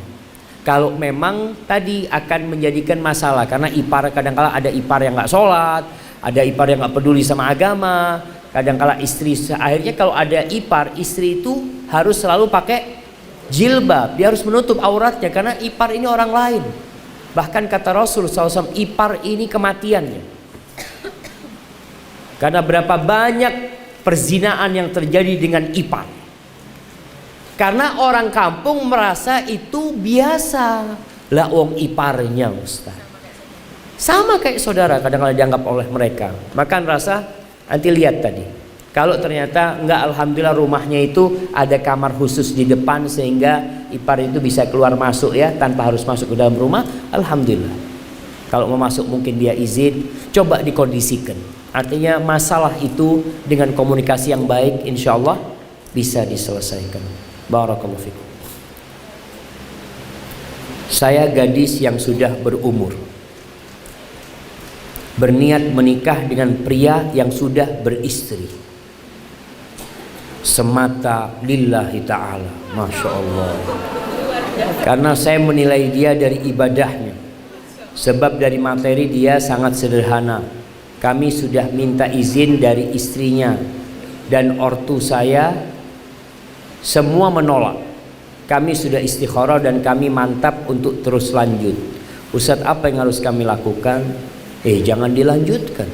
Speaker 1: Kalau memang tadi akan menjadikan masalah, karena ipar kadang-kala ada ipar yang nggak sholat, ada ipar yang nggak peduli sama agama, kadang-kala istri, akhirnya kalau ada ipar, istri itu harus selalu pakai jilbab, dia harus menutup auratnya karena ipar ini orang lain. Bahkan kata Rasul SAW, ipar ini kematiannya. Karena berapa banyak perzinaan yang terjadi dengan ipar. Karena orang kampung merasa itu biasa. Lah wong iparnya Ustaz. Sama kayak saudara kadang-kadang dianggap oleh mereka. Maka rasa nanti lihat tadi. Kalau ternyata enggak, alhamdulillah rumahnya itu ada kamar khusus di depan sehingga ipar itu bisa keluar masuk ya tanpa harus masuk ke dalam rumah, alhamdulillah. Kalau mau masuk mungkin dia izin, coba dikondisikan. Artinya masalah itu dengan komunikasi yang baik insya Allah bisa diselesaikan. Barakallahu fikum. Saya gadis yang sudah berumur, berniat menikah dengan pria yang sudah beristri semata lillahi ta'ala. Masya Allah. Karena saya menilai dia dari ibadahnya. Sebab dari materi dia sangat sederhana. Kami sudah minta izin dari istrinya dan ortu saya semua menolak. Kami sudah istikharah dan kami mantap untuk terus lanjut. Ustaz, apa yang harus kami lakukan? Jangan dilanjutkan.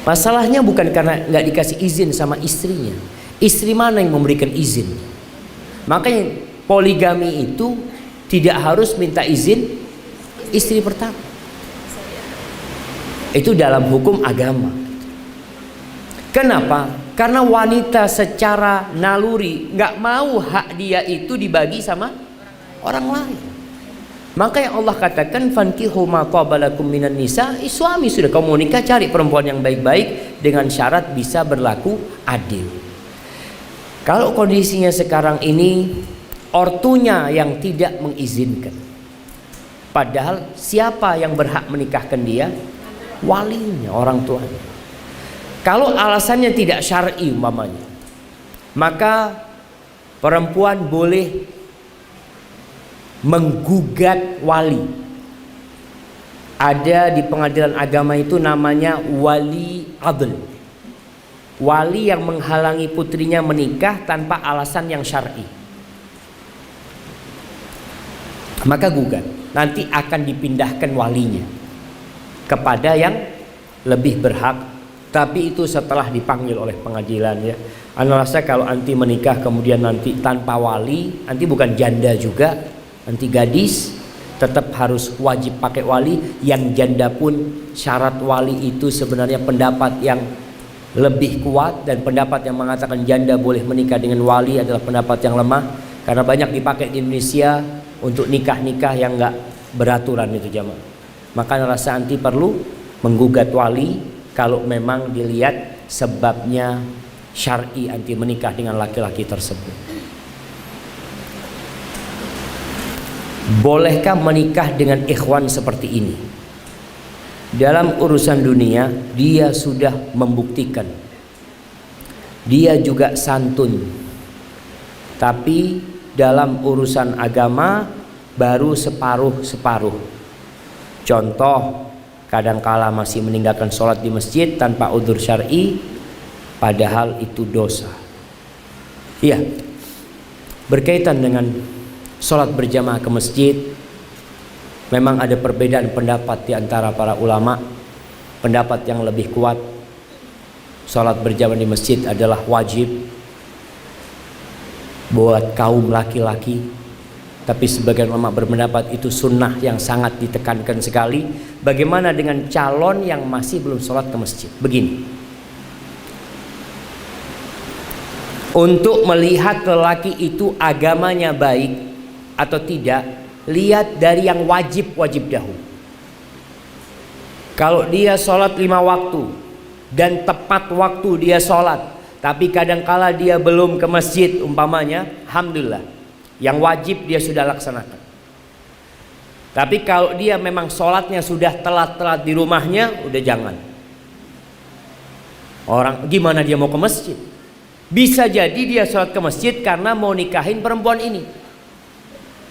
Speaker 1: Masalahnya bukan karena nggak dikasih izin sama istrinya. Istri mana yang memberikan izin? Makanya poligami itu tidak harus minta izin istri pertama. Itu dalam hukum agama. Kenapa? Karena wanita secara naluri nggak mau hak dia itu dibagi sama orang lain. Maka yang Allah katakan fankihu ma qabalakum minan nisa, suami sudah kamu menikah cari perempuan yang baik-baik dengan syarat bisa berlaku adil. Kalau kondisinya sekarang ini ortunya yang tidak mengizinkan, padahal siapa yang berhak menikahkan dia? Walinya, orang tuanya. Kalau alasannya tidak syar'i umpamanya, maka perempuan boleh menggugat wali. Ada di pengadilan agama itu namanya wali adl. Wali yang menghalangi putrinya menikah tanpa alasan yang syar'i. Maka gugat, nanti akan dipindahkan walinya kepada yang lebih berhak. Tapi itu setelah dipanggil oleh pengadilan ya. Anda rasa kalau anti menikah kemudian nanti tanpa wali, nanti bukan janda juga, nanti gadis tetap harus wajib pakai wali. Yang janda pun syarat wali itu sebenarnya pendapat yang lebih kuat, dan pendapat yang mengatakan janda boleh menikah dengan wali adalah pendapat yang lemah, karena banyak dipakai di Indonesia untuk nikah-nikah yang enggak beraturan itu jamaah. Maka rasa anti perlu menggugat wali kalau memang dilihat sebabnya syar'i anti menikah dengan laki-laki tersebut. Bolehkah menikah dengan ikhwan seperti ini? Dalam urusan dunia dia sudah membuktikan dia juga santun, tapi dalam urusan agama baru separuh-separuh. Contoh, kadangkala masih meninggalkan sholat di masjid tanpa udzur syar'i, padahal itu dosa. Iya, berkaitan dengan sholat berjamaah ke masjid, memang ada perbedaan pendapat di antara para ulama. Pendapat yang lebih kuat, sholat berjamaah di masjid adalah wajib buat kaum laki-laki, tapi sebagian ulama berpendapat itu sunnah yang sangat ditekankan sekali. Bagaimana dengan calon yang masih belum sholat ke masjid? Begini, untuk melihat lelaki itu agamanya baik atau tidak, lihat dari yang wajib dahulu. Kalau dia sholat 5 waktu dan tepat waktu dia sholat, tapi kadangkala dia belum ke masjid umpamanya, alhamdulillah, yang wajib dia sudah laksanakan. Tapi kalau dia memang sholatnya sudah telat-telat di rumahnya, udah jangan. Orang gimana dia mau ke masjid? Bisa jadi dia sholat ke masjid karena mau nikahin perempuan ini.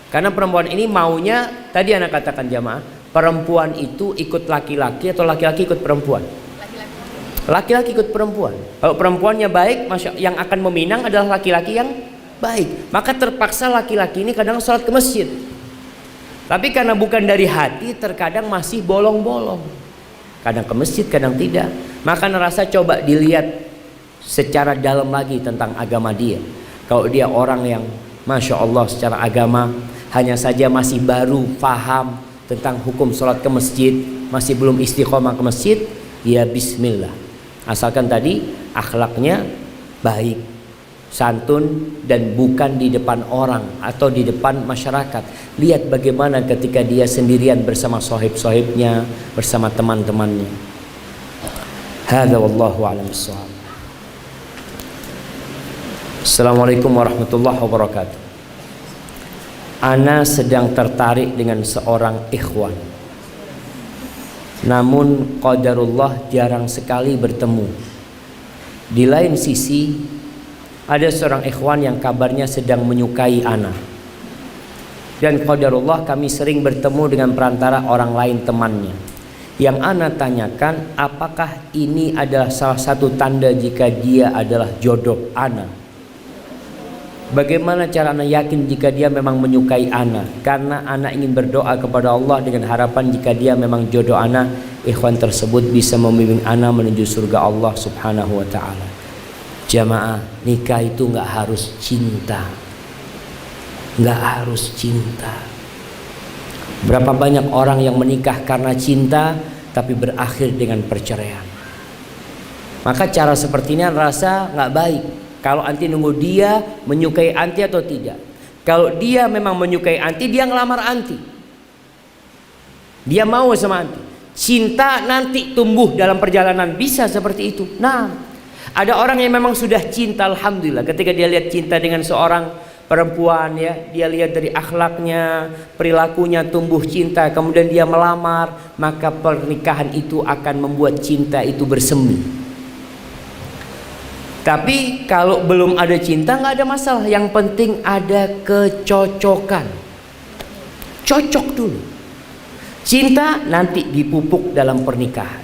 Speaker 1: Karena perempuan ini maunya, tadi anak katakan jamaah, perempuan itu ikut laki-laki atau laki-laki ikut perempuan? Laki-laki ikut perempuan. Kalau perempuannya baik, yang akan meminang adalah laki-laki yang baik. Maka terpaksa laki-laki ini kadang sholat ke masjid. Tapi karena bukan dari hati, terkadang masih bolong-bolong. Kadang ke masjid, kadang tidak. Maka ngerasa coba dilihat secara dalam lagi tentang agama dia. Kalau dia orang yang Masya Allah secara agama, hanya saja masih baru paham tentang hukum sholat ke masjid, masih belum istiqomah ke masjid, ya bismillah. Asalkan tadi akhlaknya baik, santun, dan bukan di depan orang atau di depan masyarakat. Lihat bagaimana ketika dia sendirian bersama sohib-sohibnya, bersama teman-temannya. Hadza wallahu a'lam bissawab. Assalamualaikum warahmatullahi wabarakatuh. Ana sedang tertarik dengan seorang ikhwan, namun qadarullah jarang sekali bertemu. Di lain sisi ada seorang ikhwan yang kabarnya sedang menyukai ana, dan qadarullah kami sering bertemu dengan perantara orang lain temannya. Yang ana tanyakan, apakah ini adalah salah satu tanda jika dia adalah jodoh ana? Bagaimana cara ana yakin jika dia memang menyukai ana? Karena ana ingin berdoa kepada Allah dengan harapan jika dia memang jodoh ana, ikhwan tersebut bisa membimbing ana menuju surga Allah subhanahu wa ta'ala. Jamaah, nikah itu nggak harus cinta, nggak harus cinta. Berapa banyak orang yang menikah karena cinta tapi berakhir dengan perceraian. Maka cara seperti ini rasa nggak baik. Kalau anti nunggu dia menyukai anti atau tidak. Kalau dia memang menyukai anti, dia ngelamar anti, dia mau sama anti. Cinta nanti tumbuh dalam perjalanan, bisa seperti itu. Nah, ada orang yang memang sudah cinta, alhamdulillah, ketika dia lihat cinta dengan seorang perempuan, ya, dia lihat dari akhlaknya, perilakunya, tumbuh cinta, kemudian dia melamar, maka pernikahan itu akan membuat cinta itu bersemi. Tapi kalau belum ada cinta nggak ada masalah. Yang penting ada kecocokan. Cocok dulu. Cinta nanti dipupuk dalam pernikahan.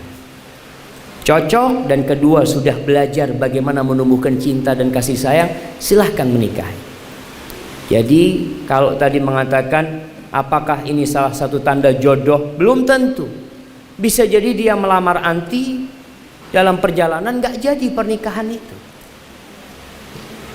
Speaker 1: Cocok dan kedua sudah belajar bagaimana menumbuhkan cinta dan kasih sayang, silahkan menikahi. Jadi kalau tadi mengatakan apakah ini salah satu tanda jodoh, belum tentu. Bisa jadi dia melamar anti, dalam perjalanan nggak jadi pernikahan itu.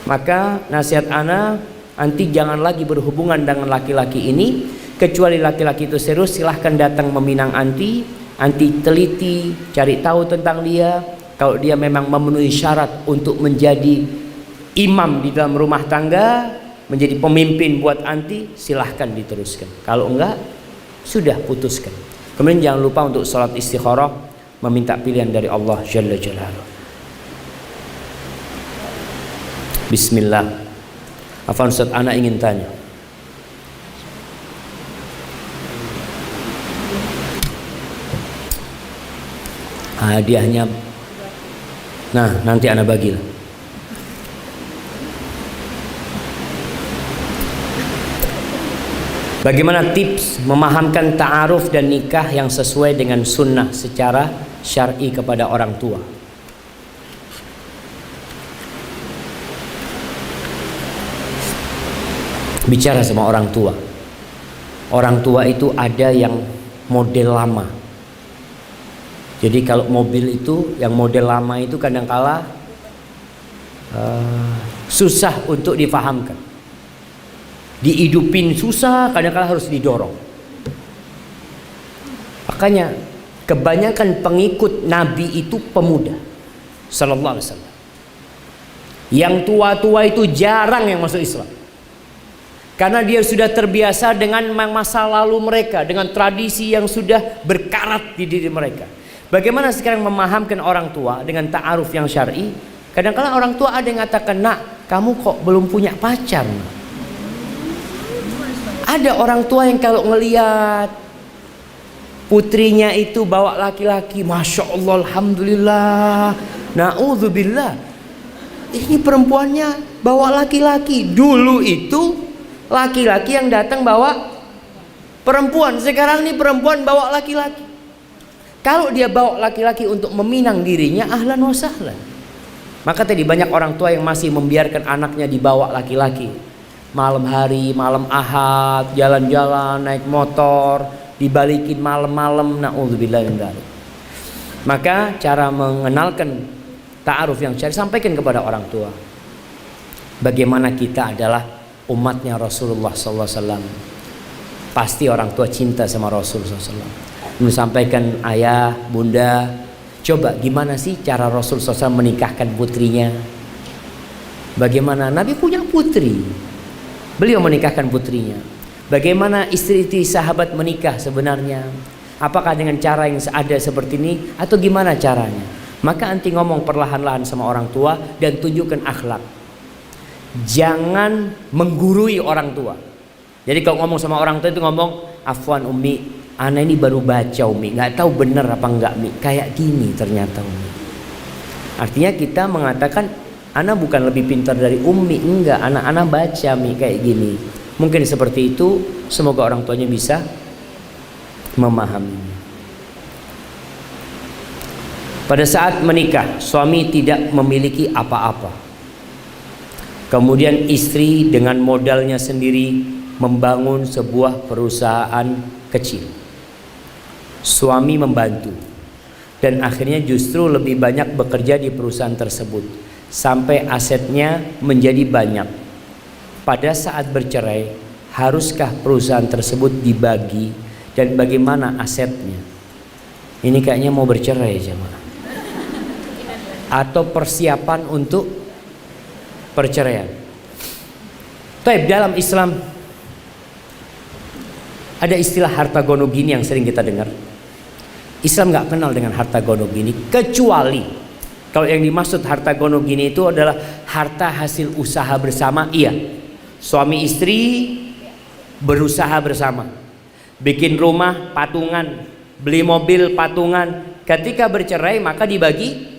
Speaker 1: Maka nasihat ana, anti jangan lagi berhubungan dengan laki-laki ini, kecuali laki-laki itu serius, silahkan datang meminang anti. Anti teliti, cari tahu tentang dia. Kalau dia memang memenuhi syarat untuk menjadi imam di dalam rumah tangga, menjadi pemimpin buat anti, silahkan diteruskan. Kalau enggak, sudah putuskan. Kemudian jangan lupa untuk sholat istikharah, meminta pilihan dari Allah Jalla Jalaluhu. Bismillah. Afwan Ustaz, anak ingin tanya. Hadiahnya, nah nanti anak bagilah. Bagaimana tips memahamkan ta'aruf dan nikah yang sesuai dengan sunnah secara syar'i kepada orang tua? Bicara sama orang tua. Orang tua itu ada yang model lama. Jadi kalau mobil itu yang model lama itu kadangkala susah untuk difahamkan. Dihidupin susah, kadang-kadang harus didorong. Makanya kebanyakan pengikut Nabi itu pemuda sallallahu alaihi wasallam. Yang tua-tua itu jarang yang masuk Islam. Karena dia sudah terbiasa dengan masa lalu mereka, dengan tradisi yang sudah berkarat di diri mereka. Bagaimana sekarang memahamkan orang tua dengan ta'aruf yang syar'i? Kadang-kadang orang tua ada yang mengatakan, "Nak, kamu kok belum punya pacar?" Ada orang tua yang kalau ngelihat putrinya itu bawa laki-laki, Masya Allah, Alhamdulillah, na'udzubillah, ini perempuannya bawa laki-laki. Dulu itu laki-laki yang datang bawa perempuan, sekarang ini perempuan bawa laki-laki. Kalau dia bawa laki-laki untuk meminang dirinya, ahlan wa sahlan. Maka tadi banyak orang tua yang masih membiarkan anaknya dibawa laki-laki. Malam hari, malam ahad, jalan-jalan, naik motor, dibalikin malam-malam, na'udzubillah min dzalik. Maka cara mengenalkan ta'aruf yang syar'i, sampaikan kepada orang tua. Bagaimana kita adalah umatnya Rasulullah SAW. Pasti orang tua cinta sama Rasulullah SAW. Sampaikan ayah, bunda, coba gimana sih cara Rasulullah SAW menikahkan putrinya. Bagaimana Nabi punya putri, beliau menikahkan putrinya. Bagaimana istri-istri sahabat menikah sebenarnya? Apakah dengan cara yang ada seperti ini atau gimana caranya? Maka anti ngomong perlahan-lahan sama orang tua dan tunjukkan akhlak. Jangan menggurui orang tua. Jadi kalau ngomong sama orang tua itu ngomong, "Afwan Umi, ana ini baru baca Umi, nggak tahu benar apa enggak Mi, kayak gini ternyata Umi." Artinya kita mengatakan, "Ana bukan lebih pintar dari Umi, enggak, anak-anak baca Mi kayak gini." Mungkin seperti itu, semoga orang tuanya bisa memahami. Pada saat menikah, suami tidak memiliki apa-apa. Kemudian istri dengan modalnya sendiri membangun sebuah perusahaan kecil. Suami membantu dan akhirnya justru lebih banyak bekerja di perusahaan tersebut sampai asetnya menjadi banyak. Pada saat bercerai, haruskah perusahaan tersebut dibagi dan bagaimana asetnya? Ini kayaknya mau bercerai jemaah. Atau persiapan untuk perceraian. Taib, dalam Islam ada istilah harta gono gini yang sering kita dengar. Islam nggak kenal dengan harta gono gini, kecuali kalau yang dimaksud harta gono gini itu adalah harta hasil usaha bersama. Iya, suami istri berusaha bersama, bikin rumah patungan, beli mobil patungan. Ketika bercerai maka dibagi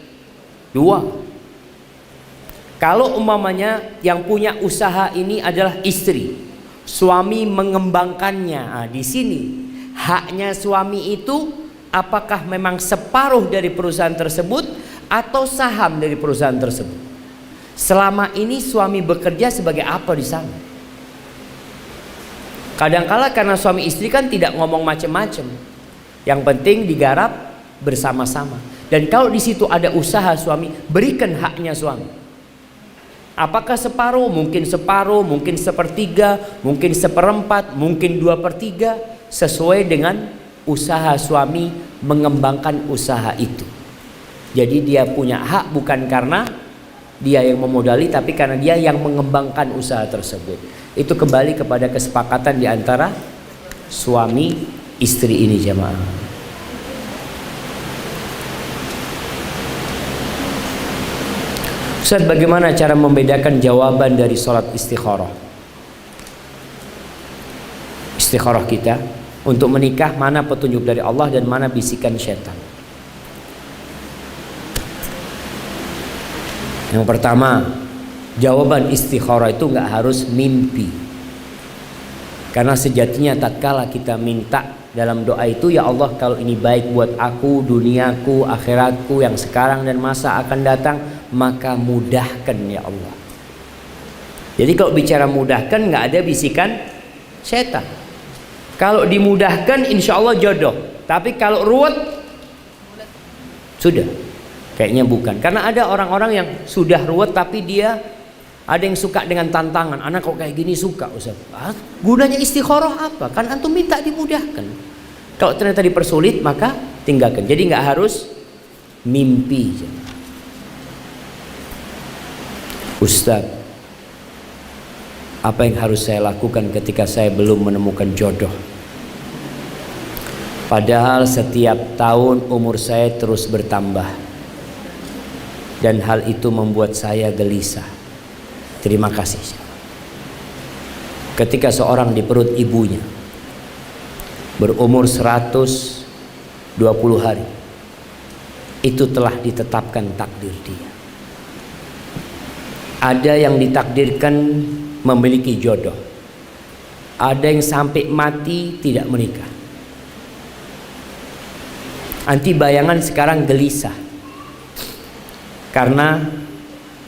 Speaker 1: dua. Kalau umpamanya yang punya usaha ini adalah istri, suami mengembangkannya. Nah, di sini haknya suami itu apakah memang separuh dari perusahaan tersebut atau saham dari perusahaan tersebut. Selama ini suami bekerja sebagai apa di sana? Kadangkala karena suami istri kan tidak ngomong macam-macam. Yang penting digarap bersama-sama. Dan kalau di situ ada usaha suami, berikan haknya suami. Apakah separuh, mungkin sepertiga, mungkin seperempat, mungkin 2/3, sesuai dengan usaha suami mengembangkan usaha itu. Jadi dia punya hak bukan karena dia yang memodali, tapi karena dia yang mengembangkan usaha tersebut. Itu kembali kepada kesepakatan di antara suami istri ini jemaah. Ustaz, bagaimana cara membedakan jawaban dari sholat istikharah? Istikharah kita untuk menikah, mana petunjuk dari Allah dan mana bisikan syaitan? Yang pertama, jawaban istikharah itu nggak harus mimpi. Karena sejatinya tatkala kita minta dalam doa itu, ya Allah, kalau ini baik buat aku, duniaku, akhiratku yang sekarang dan masa akan datang, maka mudahkan ya Allah. Jadi kalau bicara mudahkan, nggak ada bisikan setan. Kalau dimudahkan insya Allah jodoh. Tapi kalau ruwet, sudah, kayaknya bukan. Karena ada orang-orang yang sudah ruwet tapi dia ada yang suka dengan tantangan. Anak kok kayak gini suka, Ustaz. Gunanya istikharah apa? Kan antum minta dimudahkan. Kalau ternyata dipersulit, maka tinggalkan. Jadi nggak harus mimpi. Ustaz, apa yang harus saya lakukan ketika saya belum menemukan jodoh? Padahal setiap tahun umur saya terus bertambah, dan hal itu membuat saya gelisah. Terima kasih. Ketika seorang di perut ibunya berumur 120 hari, itu telah ditetapkan takdir dia. Ada yang ditakdirkan memiliki jodoh, ada yang sampai mati tidak menikah. Anti bayangan sekarang gelisah karena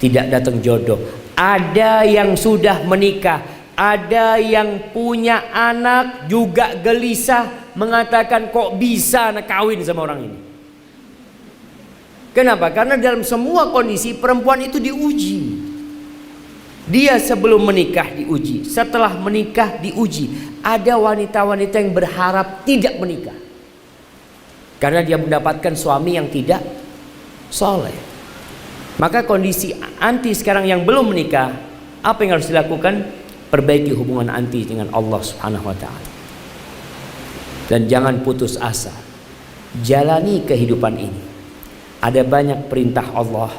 Speaker 1: tidak datang jodoh. Ada yang sudah menikah, ada yang punya anak juga gelisah, mengatakan kok bisa anak kawin sama orang ini. Kenapa? Karena dalam semua kondisi perempuan itu diuji. Dia sebelum menikah diuji, setelah menikah diuji. Ada wanita-wanita yang berharap tidak menikah karena dia mendapatkan suami yang tidak soleh. Maka kondisi anti sekarang yang belum menikah, apa yang harus dilakukan? Perbaiki hubungan anti dengan Allah Subhanahu wa ta'ala. Dan jangan putus asa. Jalani kehidupan ini. Ada banyak perintah Allah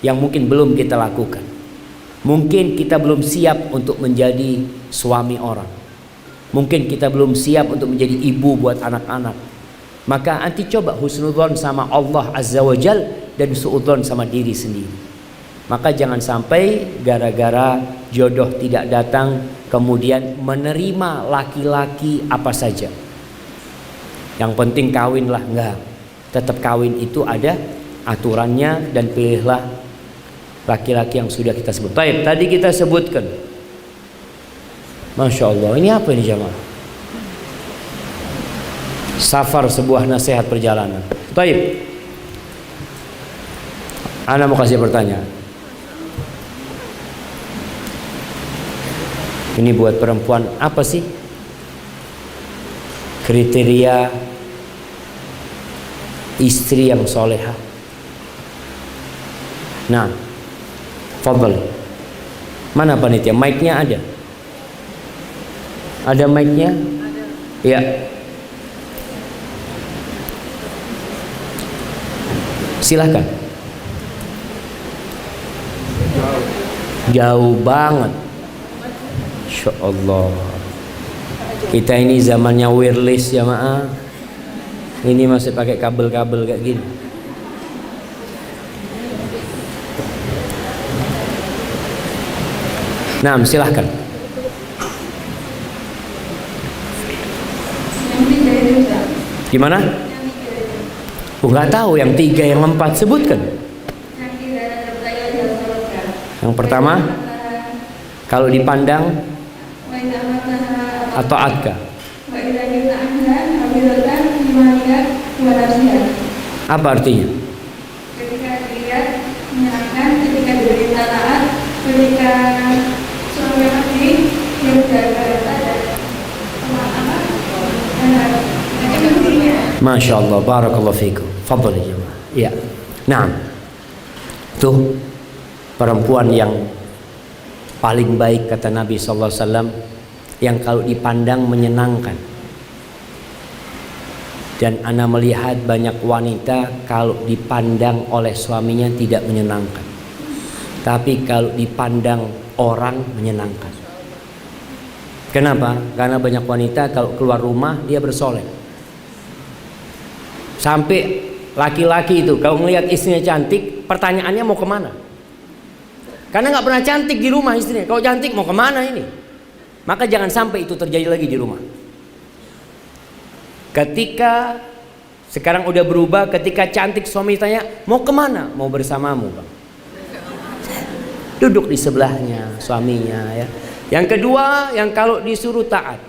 Speaker 1: yang mungkin belum kita lakukan. Mungkin kita belum siap untuk menjadi suami orang. Mungkin kita belum siap untuk menjadi ibu buat anak-anak. Maka anti coba husnudzon sama Allah Azza wa Jal dan suudzon sama diri sendiri. Maka jangan sampai gara-gara jodoh tidak datang kemudian menerima laki-laki apa saja. Yang penting kawinlah, enggak. Tetap kawin itu ada aturannya dan pilihlah laki-laki yang sudah kita sebut. Baik, tadi kita sebutkan. Masya Allah, ini apa ini jamaah? Safar, sebuah nasihat perjalanan. Baik, ana mau kasih pertanyaan. Ini buat perempuan, apa sih kriteria istri yang soleha? Nah, fadhal. Mana panitia? Mic-nya ada? Ada mic-nya? Iya. Silahkan. Jauh banget. Insya Allah. Kita ini zamannya wireless jamaah. Ini masih pakai kabel-kabel kayak gini. Nah, silahkan. Gimana? Nggak tahu yang 3 yang 4 sebutkan. Yang pertama, kalau dipandang atau adka. Apa artinya?
Speaker 2: Ketika dilihat menyenangkan, ketika diberita taat, ketika suami hati yang jaga dan
Speaker 1: Masya Allah, barakallahu fikum. Fadhal ya jemaah. Ya. Nah, tuh perempuan yang paling baik kata Nabi SAW, yang kalau dipandang menyenangkan. Dan ana melihat banyak wanita kalau dipandang oleh suaminya tidak menyenangkan. tapi kalau dipandang orang menyenangkan. Kenapa? Karena banyak wanita kalau keluar rumah dia bersolek. Sampai laki-laki itu kalau melihat istrinya cantik, pertanyaannya mau kemana? Karena nggak pernah cantik di rumah istrinya. Kalau cantik mau kemana ini? Maka jangan sampai itu terjadi lagi di rumah. Ketika sekarang udah berubah, ketika cantik suami tanya mau kemana? Mau bersamamu, Bang. Duduk di sebelahnya suaminya ya. Yang kedua, yang kalau disuruh taat,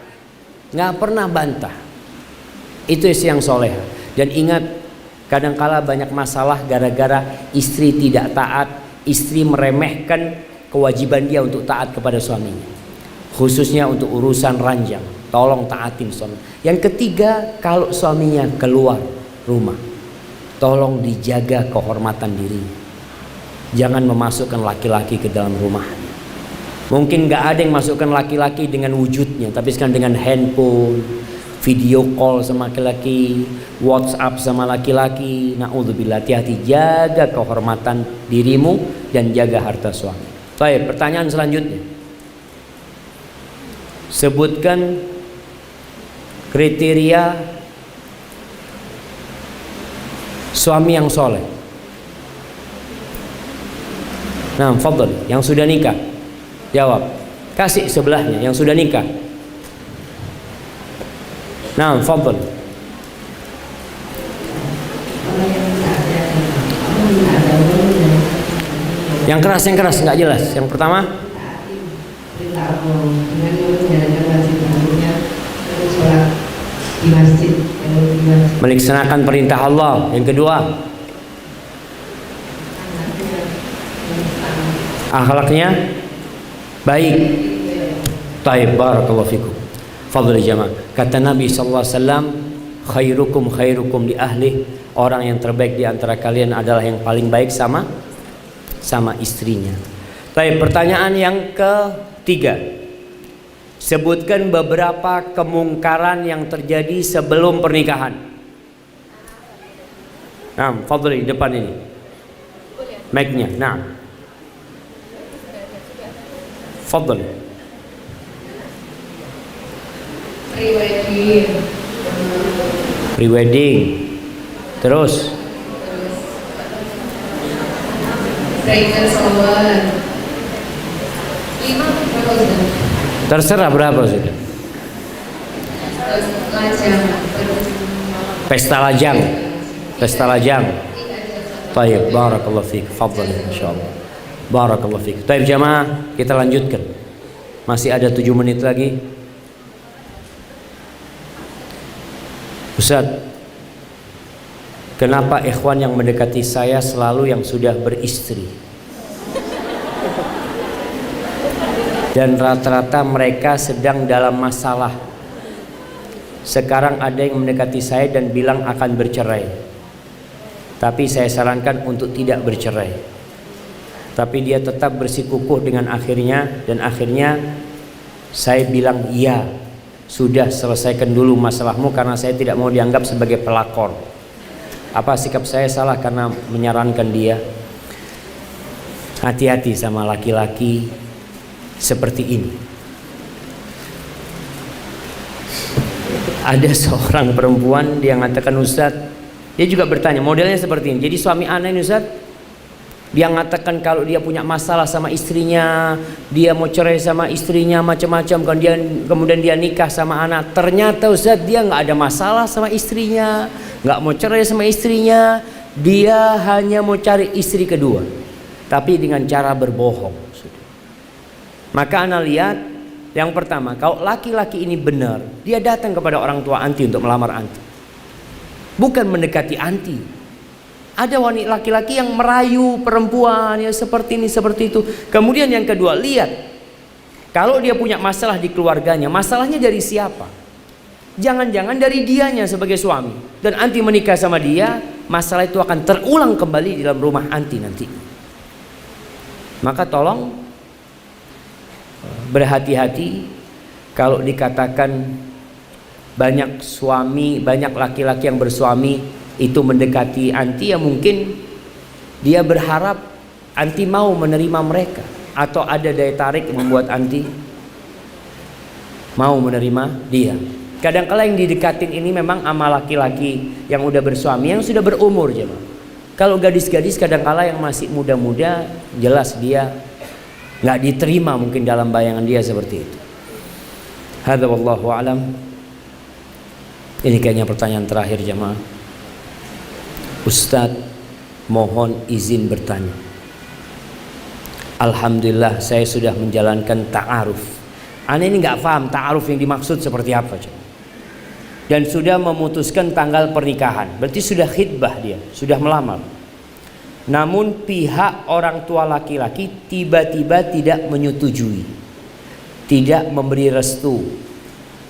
Speaker 1: nggak pernah bantah. Itu istri yang soleh. Dan ingat, kadangkala banyak masalah gara-gara istri tidak taat, istri meremehkan kewajiban dia untuk taat kepada suaminya. Khususnya untuk urusan ranjang, tolong taatin suami. Yang ketiga, kalau suaminya keluar rumah, tolong dijaga kehormatan dirinya. Jangan memasukkan laki-laki ke dalam rumah. Mungkin gak ada yang masukkan laki-laki dengan wujudnya, tapi sekarang dengan handphone, video call sama laki-laki, WhatsApp sama laki-laki. Na'udzubillah, hati-hati, jaga kehormatan dirimu dan jaga harta suami. Baik, pertanyaan selanjutnya. Sebutkan kriteria suami yang soleh. Nah, fadhal, yang sudah nikah. Jawab. Kasih sebelahnya yang sudah nikah. Nah, fadhal. Yang keras nggak jelas. Yang pertama, melaksanakan perintah Allah. Yang kedua, akhlaknya baik. Taib, barakallahu fikum. Fadhil jamaah. Kata Nabi sallallahu alaihi wasallam, khairukum li ahli. Orang yang terbaik di antara kalian adalah yang paling baik sama istrinya. Taib, pertanyaan yang ketiga. Sebutkan beberapa kemungkaran yang terjadi sebelum pernikahan. Nah, fadhil di depan ini. Mic-nya. Nah. Fadhil. Prewedding. Terus. Terserah berapa sudah. Pesta lajang. Baik, barakallahu fiik. Fadhil insyaallah. Barakallahu fiik. Baik jamaah, kita lanjutkan. Masih ada 7 menit lagi. Ustaz, kenapa ikhwan yang mendekati saya selalu yang sudah beristri? Dan rata-rata mereka sedang dalam masalah. Sekarang ada yang mendekati saya dan bilang akan bercerai. Tapi saya sarankan untuk tidak bercerai. Tapi dia tetap bersikukuh dengan akhirnya. Dan akhirnya saya bilang iya, sudah selesaikan dulu masalahmu karena saya tidak mau dianggap sebagai pelakor. Apa sikap saya salah karena menyarankan dia? Hati-hati sama laki-laki seperti ini. Ada seorang perempuan dia mengatakan, Ustaz, dia juga bertanya modelnya seperti ini. Jadi suami aneh ini Ustaz, dia mengatakan kalau dia punya masalah sama istrinya, dia mau cerai sama istrinya macam-macam, kemudian dia nikah sama anak. Ternyata Ustaz dia nggak ada masalah sama istrinya, nggak mau cerai sama istrinya, dia hanya mau cari istri kedua, tapi dengan cara berbohong. Maka ana lihat, yang pertama, kalau laki-laki ini benar, dia datang kepada orang tua anti untuk melamar anti, bukan mendekati anti. Ada wanita laki-laki yang merayu perempuan ya seperti ini seperti itu. Kemudian yang kedua, lihat kalau dia punya masalah di keluarganya, masalahnya dari siapa? Jangan-jangan dari dianya sebagai suami. Dan anti menikah sama dia, masalah itu akan terulang kembali di dalam rumah anti nanti. Maka tolong berhati-hati kalau dikatakan banyak suami, banyak laki-laki yang bersuami itu mendekati anti, ya mungkin dia berharap Anti mau menerima mereka? Atau ada daya tarik yang membuat anti mau menerima dia? Kadang-kala yang didekatin ini memang sama laki-laki yang udah bersuami, yang sudah berumur jemaah. Kalau gadis-gadis kadang-kala yang masih muda-muda, jelas dia nggak diterima mungkin dalam bayangan dia seperti itu. Hadza wallahu alam. Ini kayaknya pertanyaan terakhir jemaah. Ustadz, mohon izin bertanya. Alhamdulillah saya sudah menjalankan ta'aruf. Ana ini nggak paham ta'aruf yang dimaksud seperti apa, dan sudah memutuskan tanggal pernikahan. Berarti sudah khitbah dia, sudah melamar. Namun pihak orang tua laki-laki tiba-tiba tidak menyetujui, tidak memberi restu,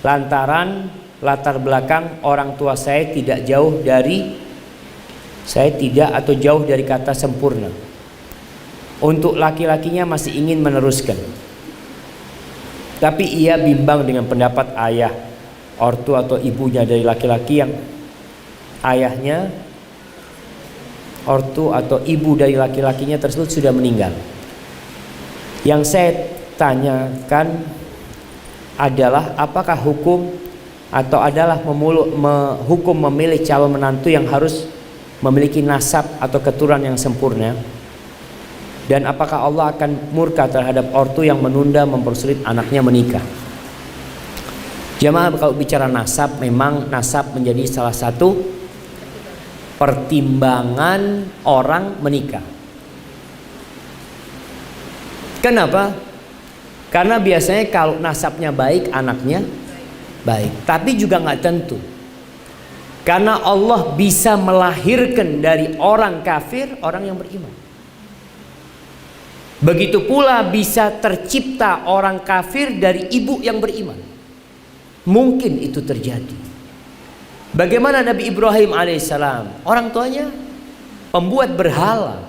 Speaker 1: lantaran latar belakang orang tua saya tidak jauh dari kata sempurna. Untuk laki-lakinya masih ingin meneruskan, tapi ia bimbang dengan pendapat ayah, ortu atau ibunya dari laki-laki yang ayahnya, ortu atau ibu dari laki-lakinya tersebut sudah meninggal. Yang saya tanyakan adalah apakah hukum atau adalah hukum memilih calon menantu yang harus memiliki nasab atau keturunan yang sempurna, dan apakah Allah akan murka terhadap ortu yang menunda mempersulit anaknya menikah? Jemaah, kalau bicara nasab, memang nasab menjadi salah satu pertimbangan orang menikah. Kenapa? Karena biasanya kalau nasabnya baik, anaknya baik. Tapi juga nggak tentu. Karena Allah bisa melahirkan dari orang kafir orang yang beriman. Begitu pula bisa tercipta orang kafir dari ibu yang beriman. Mungkin itu terjadi. Bagaimana Nabi Ibrahim alaihissalam, orang tuanya pembuat berhala,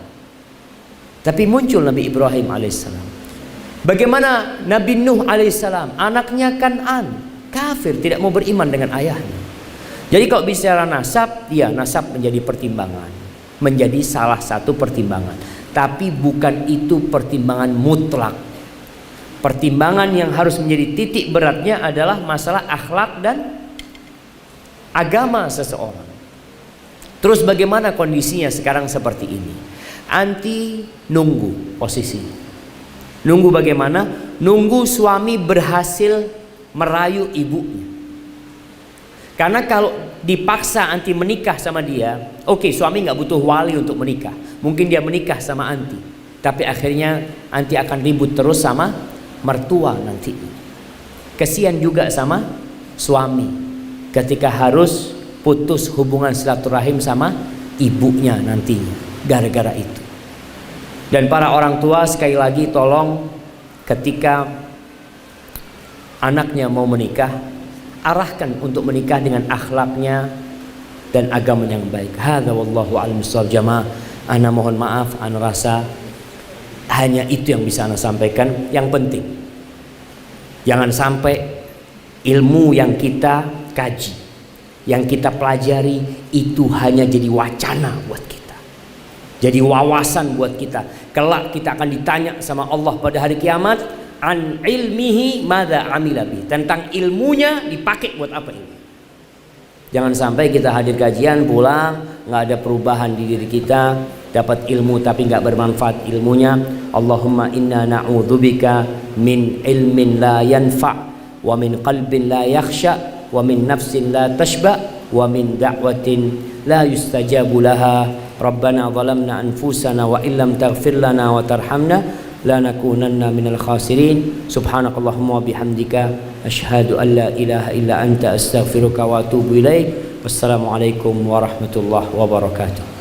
Speaker 1: tapi muncul Nabi Ibrahim alaihissalam. Bagaimana Nabi Nuh alaihissalam, anaknya Kan'an, kafir, tidak mau beriman dengan ayahnya. Jadi kalau bicara nasab, ya nasab menjadi pertimbangan, menjadi salah satu pertimbangan. Tapi bukan itu pertimbangan mutlak. Pertimbangan yang harus menjadi titik beratnya adalah masalah akhlak dan agama seseorang. Terus bagaimana kondisinya sekarang seperti ini? Anti nunggu posisi. Nunggu bagaimana? Nunggu suami berhasil merayu ibunya. Karena kalau dipaksa anti menikah sama dia, oke, suami nggak butuh wali untuk menikah. Mungkin dia menikah sama anti, tapi akhirnya anti akan ribut terus sama mertua nanti. Kesian juga sama suami ketika harus putus hubungan silaturahim sama ibunya nantinya gara-gara itu. Dan para orang tua sekali lagi tolong, ketika anaknya mau menikah, arahkan untuk menikah dengan akhlaknya dan agama yang baik. Hadza wallahu a'lam bishawab. Jamaah, ana mohon maaf, ana rasa hanya itu yang bisa ana sampaikan. Yang penting jangan sampai ilmu yang kita kaji, yang kita pelajari itu hanya jadi wacana buat kita, jadi wawasan buat kita. Kelak kita akan ditanya sama Allah pada hari kiamat, an ilmihi madza amila bi, tentang ilmunya dipakai buat apa ini. Jangan sampai kita hadir kajian pulang nggak ada perubahan di diri kita, dapat ilmu tapi nggak bermanfaat ilmunya. Allahumma inna na'udzubika min ilmin la yanfa' wa min qalbin la yakhsha wa min nafsin la tashba wa min da'watin la yustajabu laha. Rabbana zalamna anfusana wa illam taghfir lana wa tarhamna lanakunanna minal khasirin. Subhanakallahumma wa bihamdika asyhadu an la ilaha illa anta astaghfiruka wa atubu ilaik. Wassalamualaikum warahmatullahi wabarakatuh.